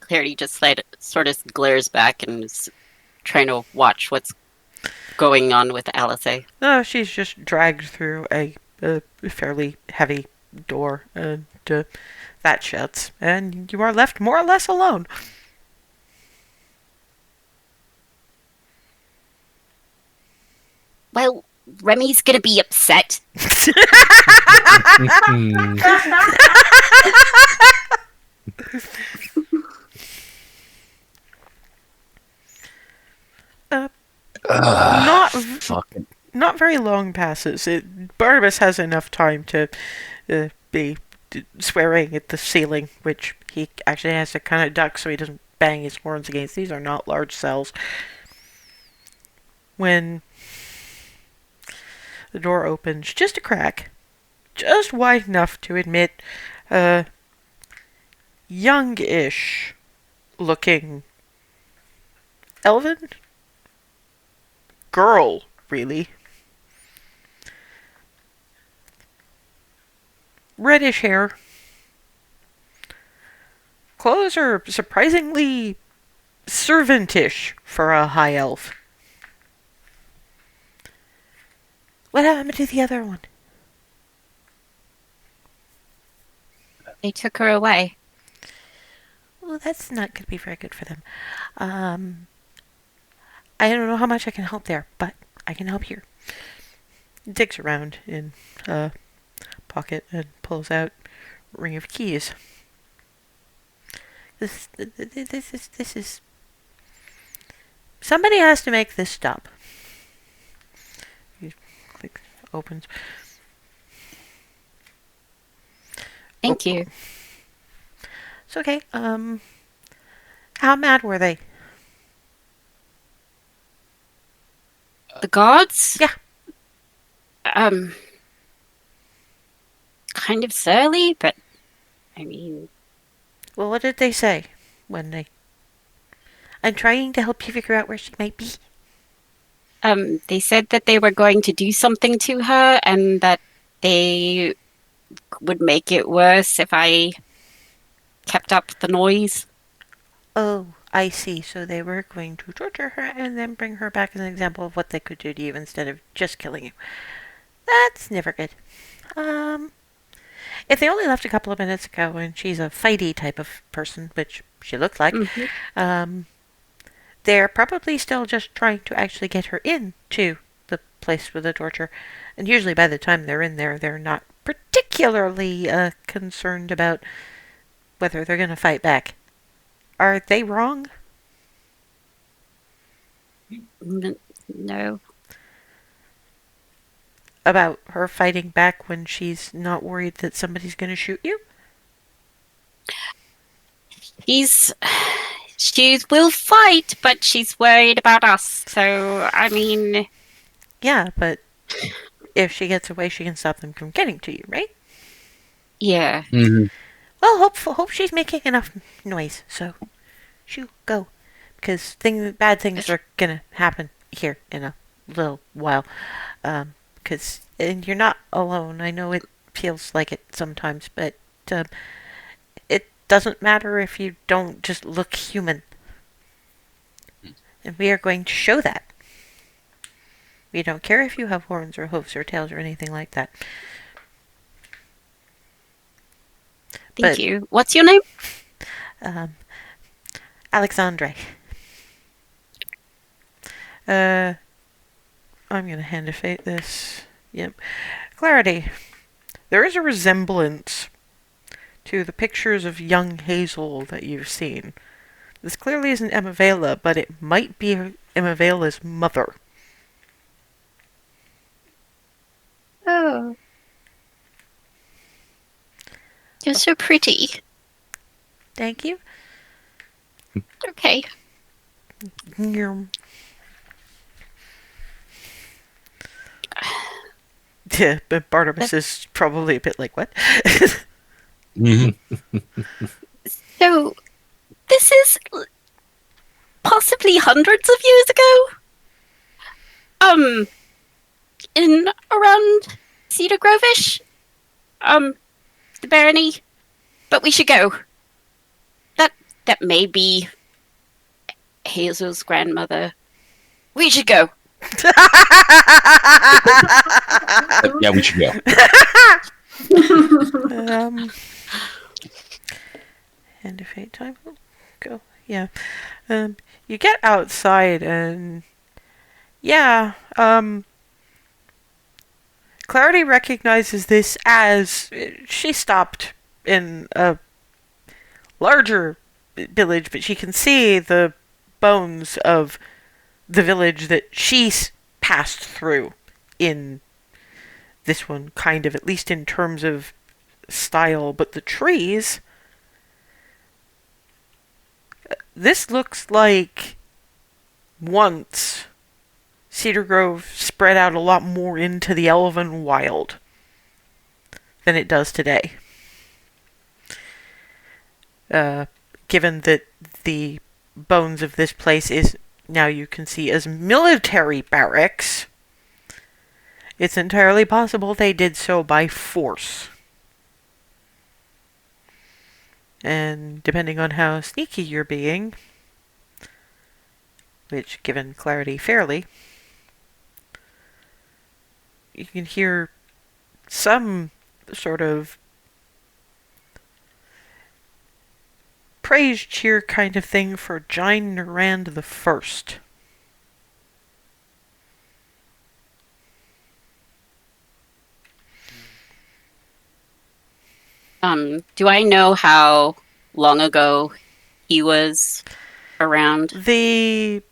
Clarity just sort of glares back and is trying to watch what's going on with Alice. No, she's just dragged through a fairly heavy door, and that shuts, and you are left more or less alone. Well, Remy's gonna be upset. Not fucking. not very long passes. Barnabas has enough time to be swearing at the ceiling, which he actually has to kind of duck so he doesn't bang his horns against. These are not large cells. When the door opens just a crack, just wide enough to admit a youngish looking elven girl, really. Reddish hair. Clothes are surprisingly servantish for a high elf. What happened to the other one? They took her away. Well, that's not going to be very good for them. I don't know how much I can help there, but I can help here. He digs around in a pocket and pulls out a ring of keys. This is... Somebody has to make this stop. He clicks, opens. Thank you. It's okay. How mad were they? The gods? Yeah. Kind of surly, but I mean, Well, what did they say when they... I'm trying to help you figure out where she might be. they said that they were going to do something to her and that they would make it worse if I kept up the noise. Oh, I see. So they were going to torture her and then bring her back as an example of what they could do to you instead of just killing you. That's never good. If they only left a couple of minutes ago and she's a fighty type of person, which she looked like, they're probably still just trying to actually get her into the place with the torture. And usually by the time they're in there, they're not particularly concerned about whether they're going to fight back. Are they wrong? No. About her fighting back when she's not worried that somebody's going to shoot you? She will fight, but she's worried about us. So, I mean... Yeah, but if she gets away, she can stop them from getting to you, right? Yeah. Mm-hmm. Well, hope she's making enough noise, so shoo, go. Because bad things are gonna happen here in a little while. And you're not alone. I know it feels like it sometimes, but it doesn't matter if you don't just look human. And we are going to show that. We don't care if you have horns or hoofs or tails or anything like that. Thank you. What's your name? Alexandre. I'm going to hand of fate this. Yep. Clarity. There is a resemblance to the pictures of young Hazel that you've seen. This clearly isn't Emma Vela, but it might be Emma Vela's mother. Oh. You're so pretty. Thank you. Okay. Yeah, but Barnabas is probably a bit like, what? Mm-hmm. So, this is possibly hundreds of years ago? In around Cedar Grove-ish? The barony? But we should go. That may be Hazel's grandmother. We should go. Yeah, we should go. End of fate time. Go. Yeah. You get outside and yeah, Clarity recognizes this as she stopped in a larger village, but she can see the bones of the village that she's passed through in this one, kind of, at least in terms of style. But the trees, this looks like once Cedar Grove spread out a lot more into the Elvenwild than it does today. Given that the bones of this place is now you can see as military barracks, it's entirely possible they did so by force. And depending on how sneaky you're being, which, given clarity, fairly, you can hear some sort of praise cheer kind of thing for Jine Narand the First. Do I know how long ago he was around? The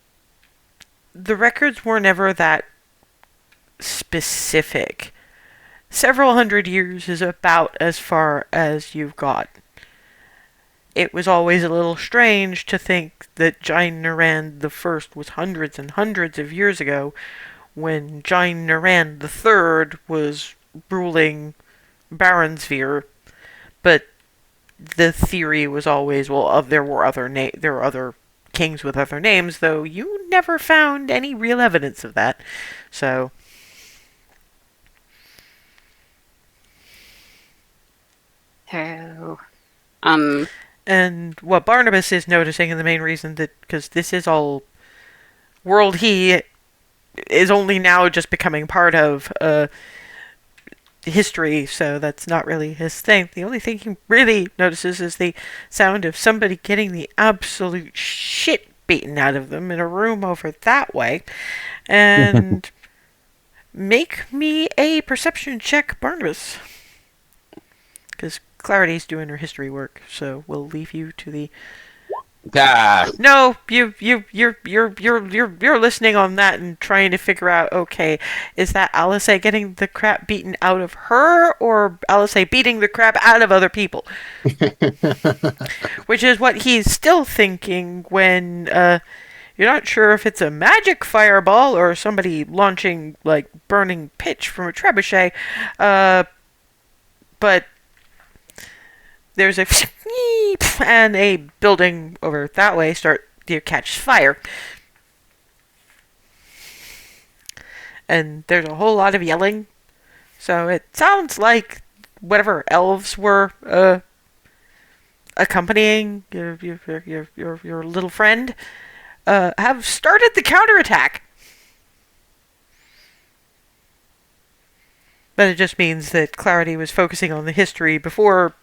records were never that specific. Several hundred years is about as far as you've got. It was always a little strange to think that Jine Narand the First was hundreds and hundreds of years ago, when Jine Narand the Third was ruling Baronsphere. But the theory was always, well, there were other kings with other names, though you never found any real evidence of that. So Oh. And what Barnabas is noticing, and the main reason that, because this is all world he is only now just becoming part of history, so that's not really his thing. The only thing he really notices is the sound of somebody getting the absolute shit beaten out of them in a room over that way. And make me a perception check, Barnabas. Because Clarity's doing her history work, so we'll leave you to the... No, you're listening on that and trying to figure out, okay, is that Alice getting the crap beaten out of her, or Alice beating the crap out of other people? Which is what he's still thinking when you're not sure if it's a magic fireball or somebody launching like burning pitch from a trebuchet, but there's a and a building over that way catches fire. And there's a whole lot of yelling. So it sounds like whatever elves were accompanying your little friend have started the counterattack. But it just means that Clarity was focusing on the history before,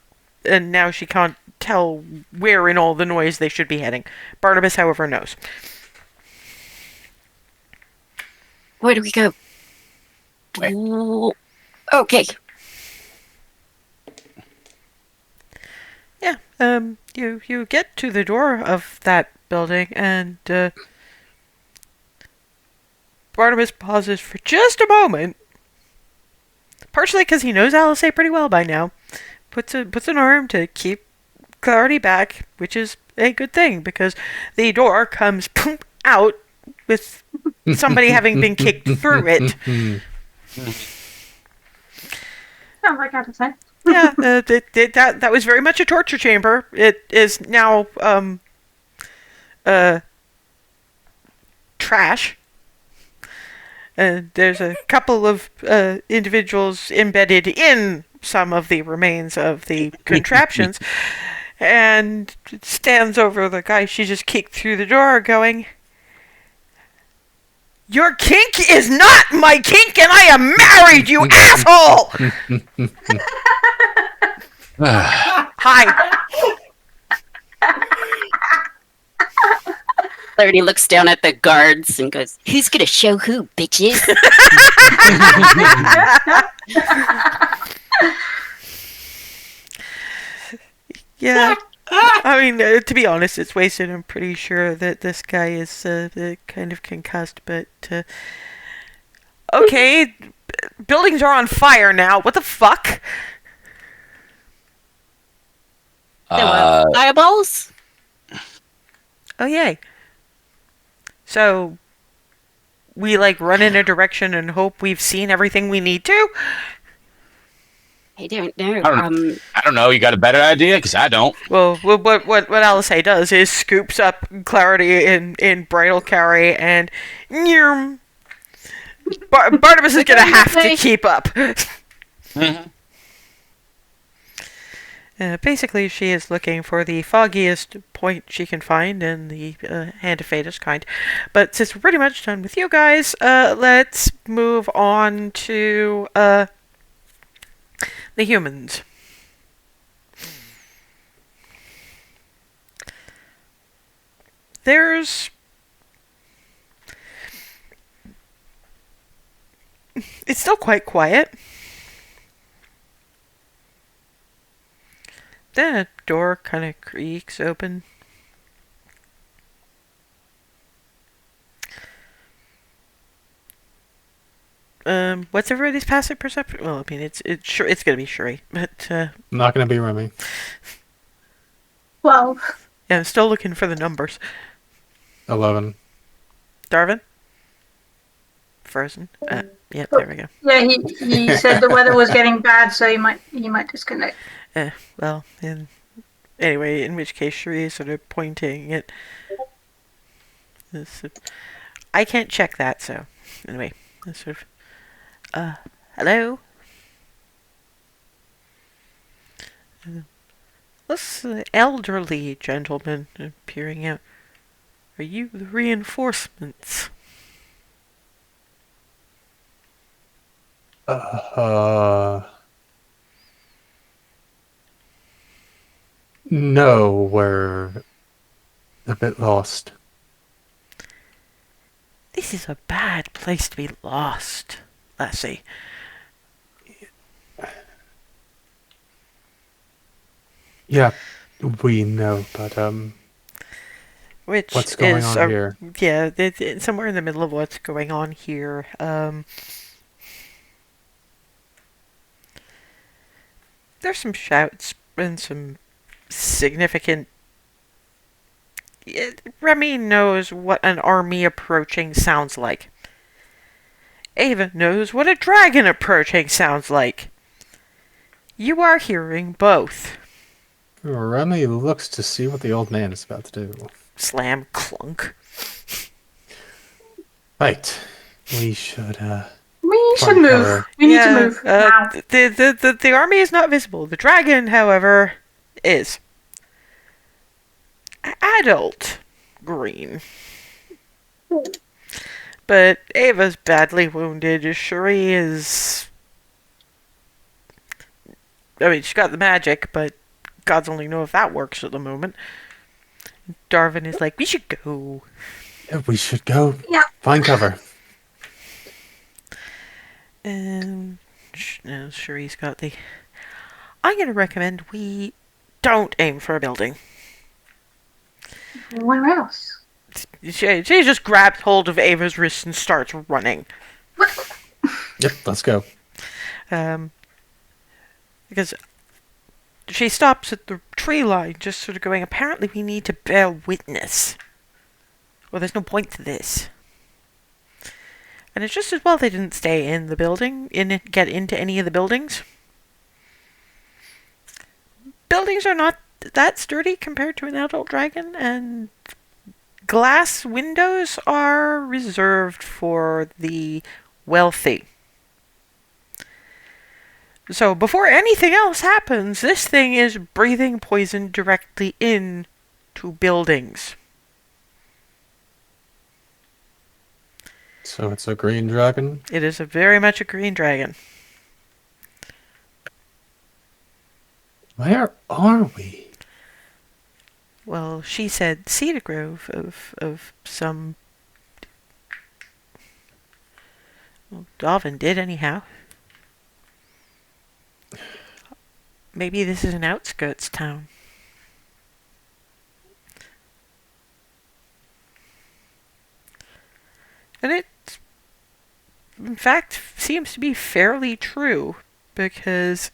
and now she can't tell where in all the noise they should be heading. Barnabas, however, knows. Where do we go? Okay. Yeah, you get to the door of that building, and Barnabas pauses for just a moment, partially because he knows Alice pretty well by now. Puts an arm to keep Clarity back, which is a good thing, because the door comes out with somebody having been kicked through it. Sounds like Alice. Yeah, that was very much a torture chamber. It is now trash. There's a couple of individuals embedded in some of the remains of the contraptions, and stands over the guy she just kicked through the door going, "Your kink is not my kink, and I am married, you asshole!" Hi. Clarity looks down at the guards and goes, "Who's gonna show who, bitches?" Yeah. I mean, to be honest, it's wasted. I'm pretty sure that this guy is kind of concussed, but okay, buildings are on fire now. What the fuck? There were fireballs? Oh, yay. So, we, like, run in a direction and hope we've seen everything we need to? I don't know. I don't know. You got a better idea? Because I don't. Well, what Alice does is scoops up Clarity in bridal carry and... Barnabas is gonna have to keep up. Basically, she is looking for the foggiest point she can find in the Hand of Fate is kind. But since we're pretty much done with you guys, let's move on to the humans. It's still quite quiet. Then a door kind of creaks open. What's everybody's passive perception? Well, I mean, it's gonna be Shuri, but Not going to be Remy. 12. yeah, I'm still looking for the numbers. 11. Darvin? Frozen? Yep, there we go. Yeah, he said the weather was getting bad, so he might disconnect. Well, anyway, in which case Shuri is sort of pointing at this. I can't check that, so anyway, that's sort of hello? This elderly gentleman peering out. Are you the reinforcements? No, we're a bit lost. This is a bad place to be lost, Lassie. Yeah, we know, but Which what's going is on here? Yeah, it's somewhere in the middle of what's going on here. There's some shouts and some significant... Remy knows what an army approaching sounds like. Ava knows what a dragon approaching sounds like. You are hearing both. Remy looks to see what the old man is about to do. Slam, clunk. Right. We should, We should Front move. cover. We need to move now. The army is not visible. The dragon, however, is. Adult green. But Ava's badly wounded. Shuri is... I mean, she's got the magic, but gods only know if that works at the moment. Darvin is like, we should go. we should go. Yeah. Find cover. And no, Shuri's got the... I'm going to recommend we don't aim for a building. Where else? She just grabs hold of Ava's wrist and starts running. Yep, let's go. Because she stops at the tree line, just sort of going, apparently we need to bear witness. Well, there's no point to this. And it's just as well they didn't stay in the building, get into any of the buildings. Buildings are not that sturdy compared to an adult dragon, and glass windows are reserved for the wealthy. So before anything else happens, this thing is breathing poison directly into buildings. So it's a green dragon? It is very much a green dragon. Where are we? Well, she said Cedar Grove of some... Well, Dalvin did anyhow. Maybe this is an outskirts town. And it, in fact, seems to be fairly true, because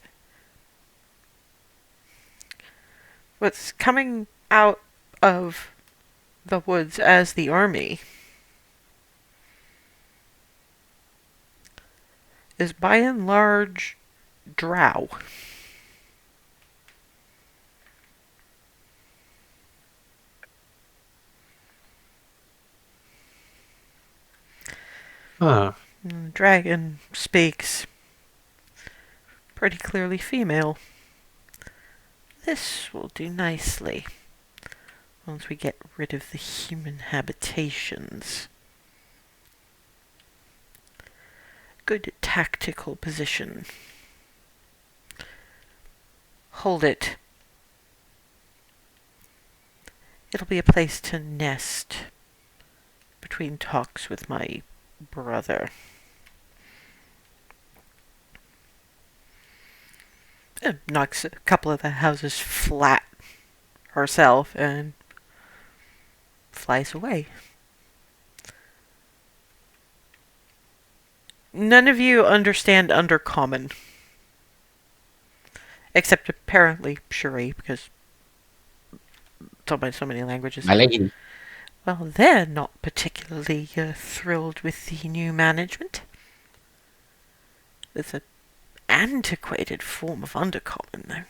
what's coming out of the woods as the army is by and large drow. Huh. Dragon speaks pretty clearly female. This will do nicely once we get rid of the human habitations. Good tactical position. Hold it. It'll be a place to nest between talks with my brother. Knocks a couple of the houses flat herself and flies away. None of you understand Undercommon. Except apparently Cherie, because so many languages. My lady. Well, they're not particularly thrilled with the new management. It's an antiquated form of Undercommon, though.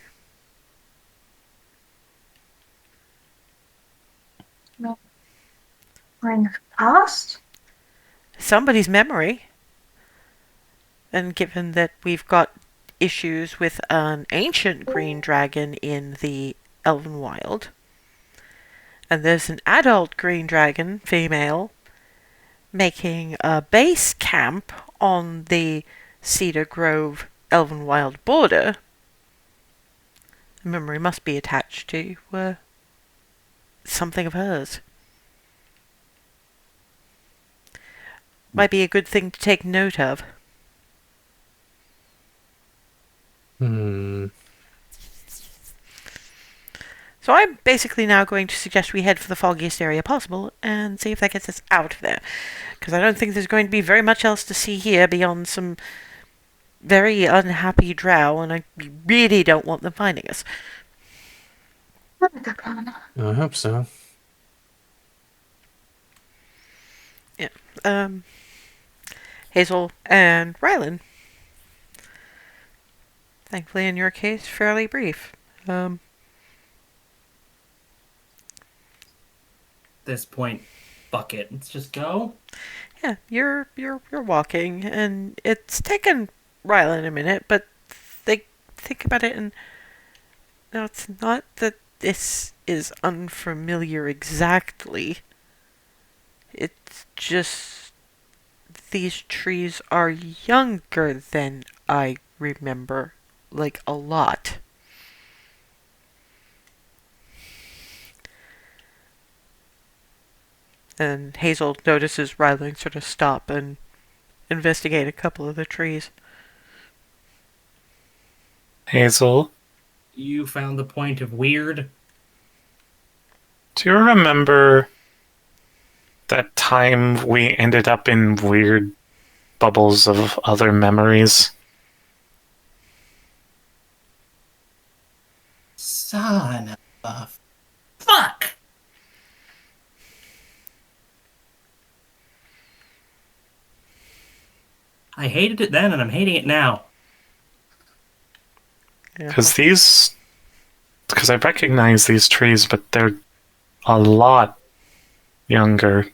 No. We're in the past? Somebody's memory. And given that we've got issues with an ancient green dragon in the Elvenwild, and there's an adult green dragon, female, making a base camp on the Cedar Grove Elvenwild border, the memory must be attached to something of hers. Might be a good thing to take note of. So I'm basically now going to suggest we head for the foggiest area possible and see if that gets us out of there. Because I don't think there's going to be very much else to see here beyond some very unhappy drow, and I really don't want them finding us. That's a good plan. I hope so. Yeah. Hazel and Rylan. Thankfully, in your case, fairly brief. This point, fuck it. Let's just go. Yeah, you're walking, and it's taken Rylan a minute, but think about it, and no, it's not that this is unfamiliar exactly. It's just these trees are younger than I remember, like a lot. And Hazel notices Rylan sort of stop and investigate a couple of the trees. Hazel, You found the point of weird? do you remember that time we ended up in weird bubbles of other memories? Son of fuck! I hated it then and I'm hating it now. Yeah. Because I recognize these trees, but they're a lot younger.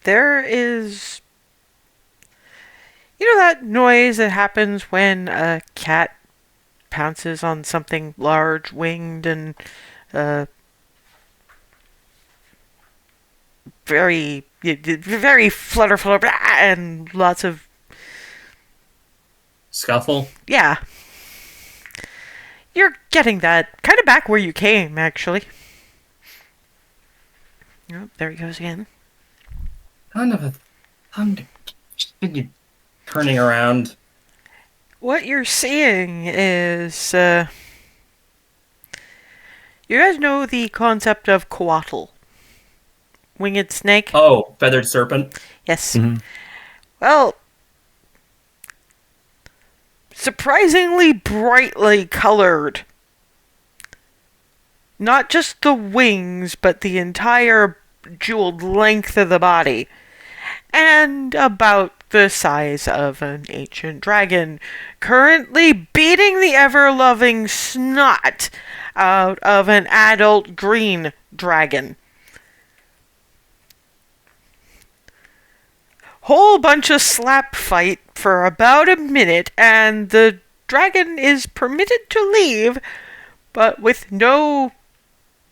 There is... You know that noise that happens when a cat pounces on something large, winged, and very flutter, and lots of... Scuffle? Yeah. You're getting that kind of back where you came, actually. Oh, there he goes again. Son of a thunder. Turning around. What you're seeing is, you guys know the concept of coatl. winged snake. Oh, feathered serpent. Yes. Mhm. Well, surprisingly brightly colored. Not just the wings, but the entire jeweled length of the body. And about the size of an ancient dragon, currently beating the ever-loving snot out of an adult green dragon. Whole bunch of slap fight for about a minute, and the dragon is permitted to leave, but with no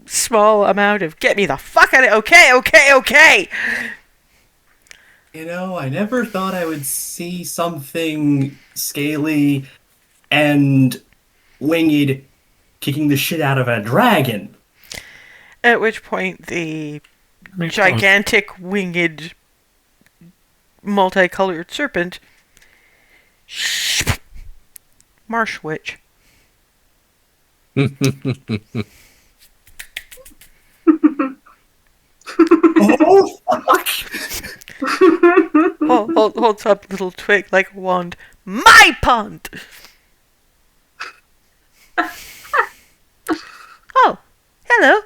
small amount of "get me the fuck out of okay." You know, I never thought I would see something scaly and winged kicking the shit out of a dragon. At which point the gigantic winged multicolored serpent marsh witch. Oh, fuck! Holds up little twig like a wand. My pond! Oh, hello.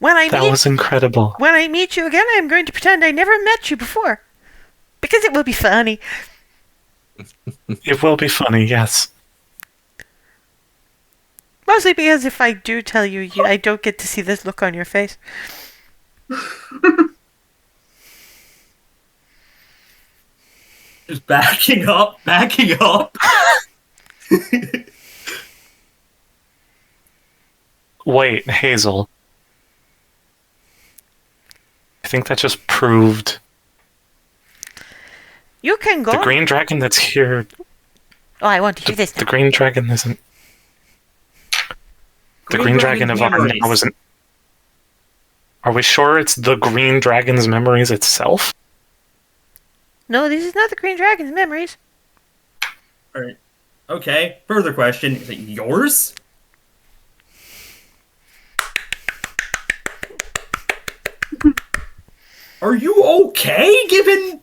That was incredible. When I meet you again, I'm going to pretend I never met you before. Because it will be funny. It will be funny, yes. Mostly because if I do tell you, I don't get to see this look on your face. Just backing up. Wait, Hazel. I think that just proved You can go. the green dragon that's here. Oh, I want to hear this The now. green dragon isn't. The green dragon of our now isn't. Are we sure it's the green dragon's memories itself? No, this is not the Green Dragon's memories. Alright. Okay, further question. Is it yours? Are you okay, given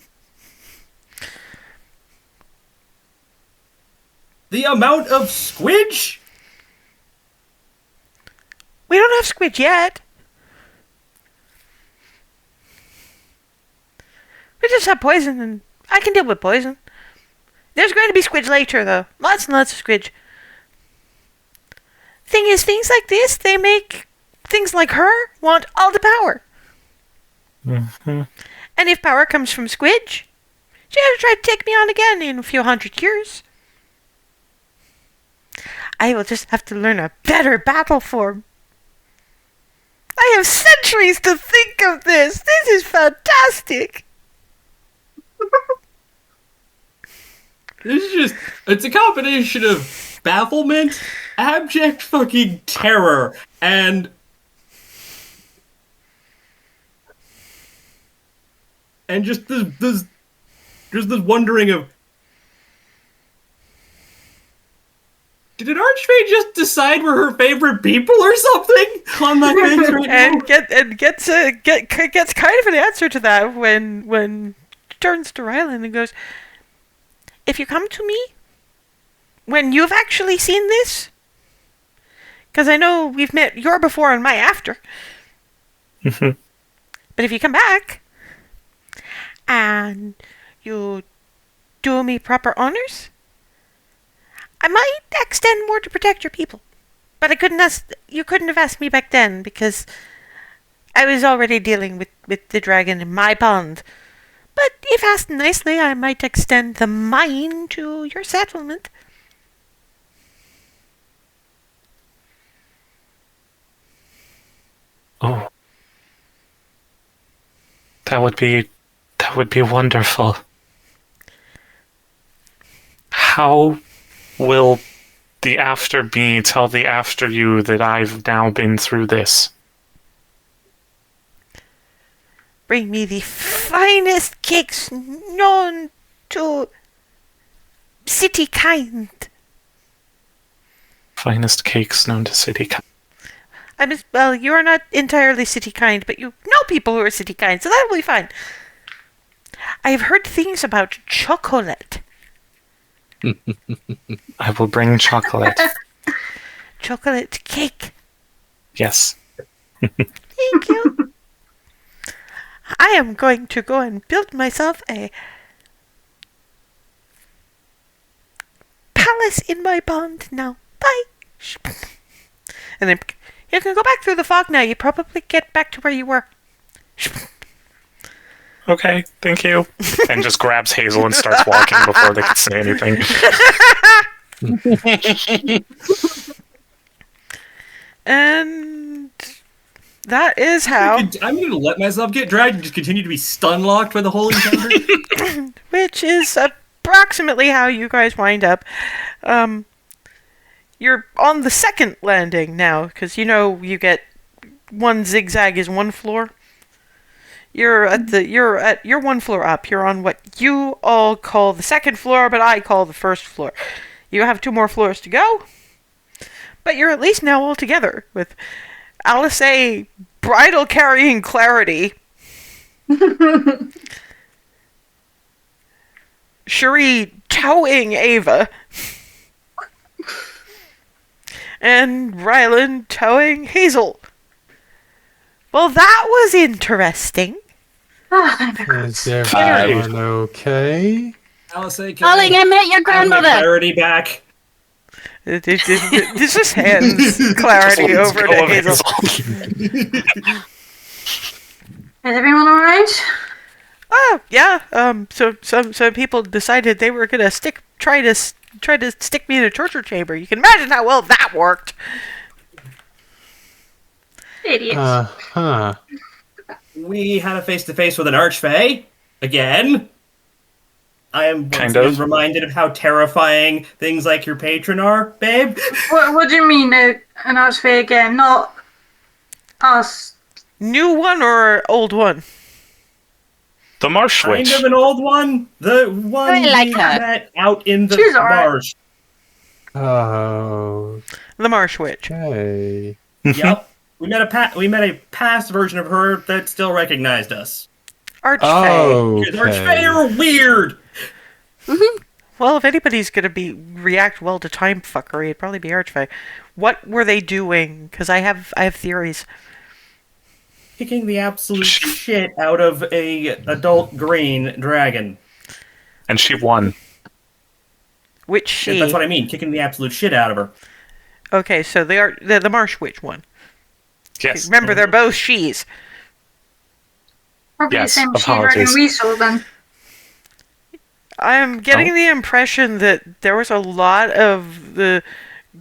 the amount of squidge? We don't have squid yet. We just have poison, and I can deal with poison. There's going to be squidge later, though. Lots and lots of squidge. Thing is, things like this, they make things like her want all the power. Mm-hmm. And if power comes from squidge, she'll try to take me on again in a few hundred years. I will just have to learn a better battle form. I have centuries to think of this. This is fantastic. This is just, it's a combination of bafflement, abject fucking terror, and just this wondering of, did an archfey just decide we're her favorite people or something on my face right now? Gets kind of an answer to that when she turns to Rylan and goes, if you come to me when you've actually seen this, because I know we've met your before and my after, Mm-hmm. but if you come back and you do me proper honors, I might extend more to protect your people. But you couldn't have asked me back then because I was already dealing with the dragon in my pond. But if asked nicely, I might extend the mine to your settlement. Oh. That would be wonderful. How will the after me tell the after you that I've now been through this? Bring me the finest cakes known to city kind. Finest cakes known to city. Well, you are not entirely city kind, but you know people who are city kind, so that'll be fine. I've heard things about chocolate. I will bring chocolate. Chocolate cake. Yes. Thank you. I am going to go and build myself a palace in my pond now. Bye. And then you can go back through the fog now. You probably get back to where you were. Okay, thank you. And just grabs Hazel and starts walking before they can say anything. And that is how. I'm going to let myself get dragged and just continue to be stun locked by the whole encounter. Which is approximately how you guys wind up. You're on the second landing now, because you get one zigzag is one floor. You're one floor up. You're on what you all call the second floor, but I call the first floor. You have 2 more floors to go, but you're at least now all together with Alice A. bridle carrying Clarity. Cherie towing Ava. And Rylan towing Hazel. Well, that was interesting. Is everyone okay? Alice, can Darling, I met your grandmother. Clarity back. This just hands Clarity over to Hazel. Is everyone alright? Oh, yeah. So some people decided they were gonna try to stick me in a torture chamber. You can imagine how well that worked. Idiots. We had a face-to-face with an archfey. Again. I am once Kind again of. reminded of how terrifying things like your patron are, babe. What do you mean, an archfey again? Not us. New one or old one? The Marsh Kind Witch. of an old one. The one I like we her. met out in the She's alright. marsh. Oh, The Marsh Witch. okay. Yep. We met a past version of her that still recognized us. Archfey. Oh, Because archfey are weird. Well, if anybody's gonna react well to time fuckery, it'd probably be Archfey. What were they doing? Because I have theories. Kicking the absolute shit out of a adult green dragon. And she won. Which she? That's what I mean. Kicking the absolute shit out of her. Okay, so they're the Marsh Witch one. Yes. Remember, they're both she's. Probably Yes, the same she-dragon apologies. we saw then. I'm getting the impression that there was a lot of the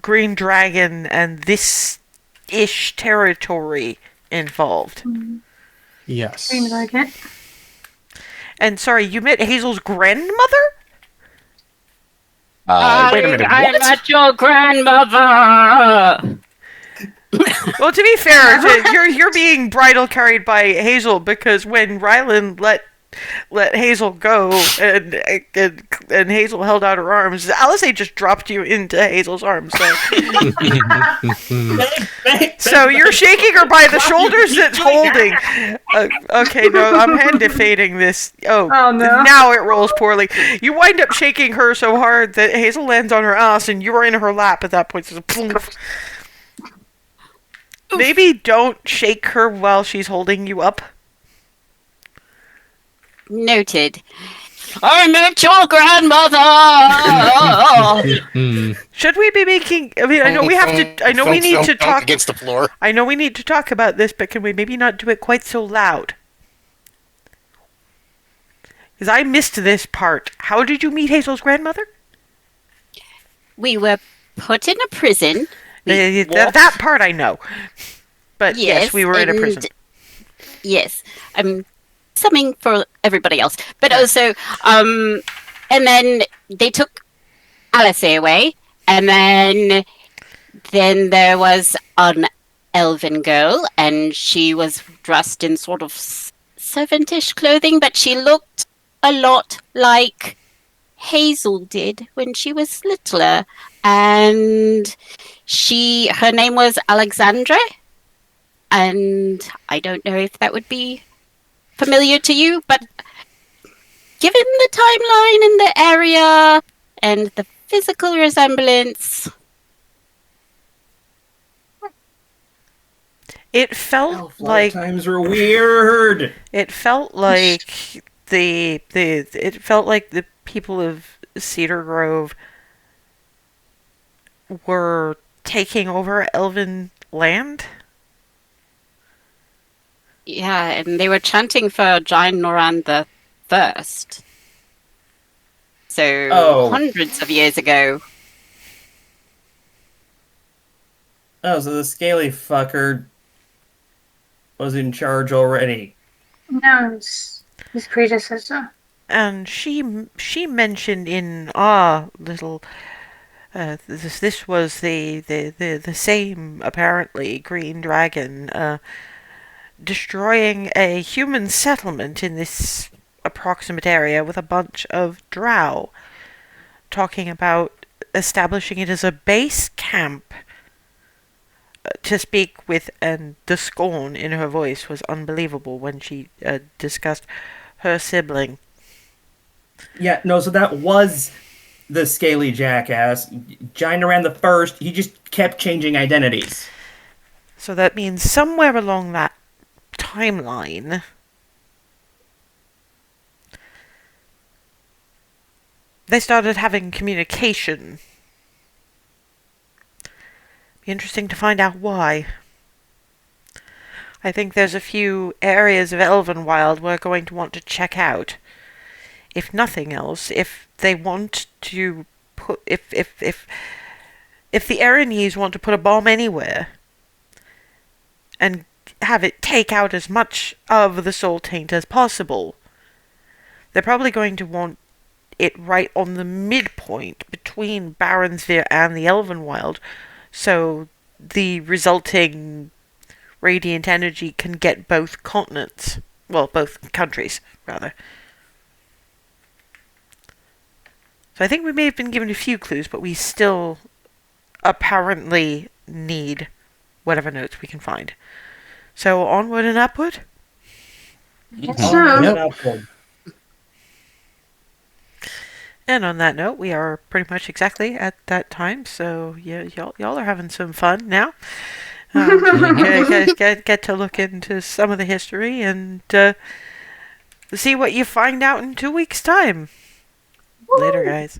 Green Dragon and this-ish territory involved. Yes. Seems like it. And sorry, you met Hazel's grandmother? Wait a minute, I'm what? not your grandmother. Well, to be fair, you're being bridal carried by Hazel, because when Rylan let Hazel go and Hazel held out her arms, Alice just dropped you into Hazel's arms. So you're shaking her by the shoulders that's holding. Okay, no, I'm hand defading this. Oh no. Now it rolls poorly. You wind up shaking her so hard that Hazel lands on her ass and you're in her lap at that point. So maybe don't shake her while she's holding you up. Noted. I met your grandmother. Should we be making? I mean, I know we have to. I know we need to talk against the floor. I know we need to talk about this, but can we maybe not do it quite so loud? Because I missed this part. How did you meet Hazel's grandmother? We were put in a prison. That part I know. But yes, we were in a prison. Yes. Something for everybody else. But also, and then they took Alice away, and then there was an elven girl, and she was dressed in sort of servantish clothing, but she looked a lot like Hazel did when she was littler, and her name was Alexandra. And I don't know if that would be familiar to you, but given the timeline and the area and the physical resemblance, It felt Elf like lifetimes are weird. it felt like it felt like the people of Cedar Grove were taking over Elven land. yeah, and they were chanting for Giant Noran the First. So Oh. hundreds of years ago. Oh, so the scaly fucker was in charge already. No, it's his predecessor. And she mentioned in our little this was the same apparently green dragon destroying a human settlement in this approximate area with a bunch of drow, talking about establishing it as a base camp. To speak with, and the scorn in her voice was unbelievable when she discussed her sibling. Yeah, no, so that was the scaly jackass. Giant the First, he just kept changing identities. So that means somewhere along that timeline, they started having communication. Be interesting to find out why. I think there's a few areas of Elvenwild we're going to want to check out. If nothing else, if they want to put, if the Aranese want to put a bomb anywhere and have it take out as much of the soul taint as possible, they're probably going to want it right on the midpoint between Baronsville and the Elvenwild, so the resulting radiant energy can get both continents, well, both countries, rather. So I think we may have been given a few clues, but we still apparently need whatever notes we can find. So onward and upward? Yes, Oh, so. yep. Upward. And on that note, we are pretty much exactly at that time. So yeah, y'all are having some fun now. Get to look into some of the history and see what you find out in 2 weeks' time. Later, guys.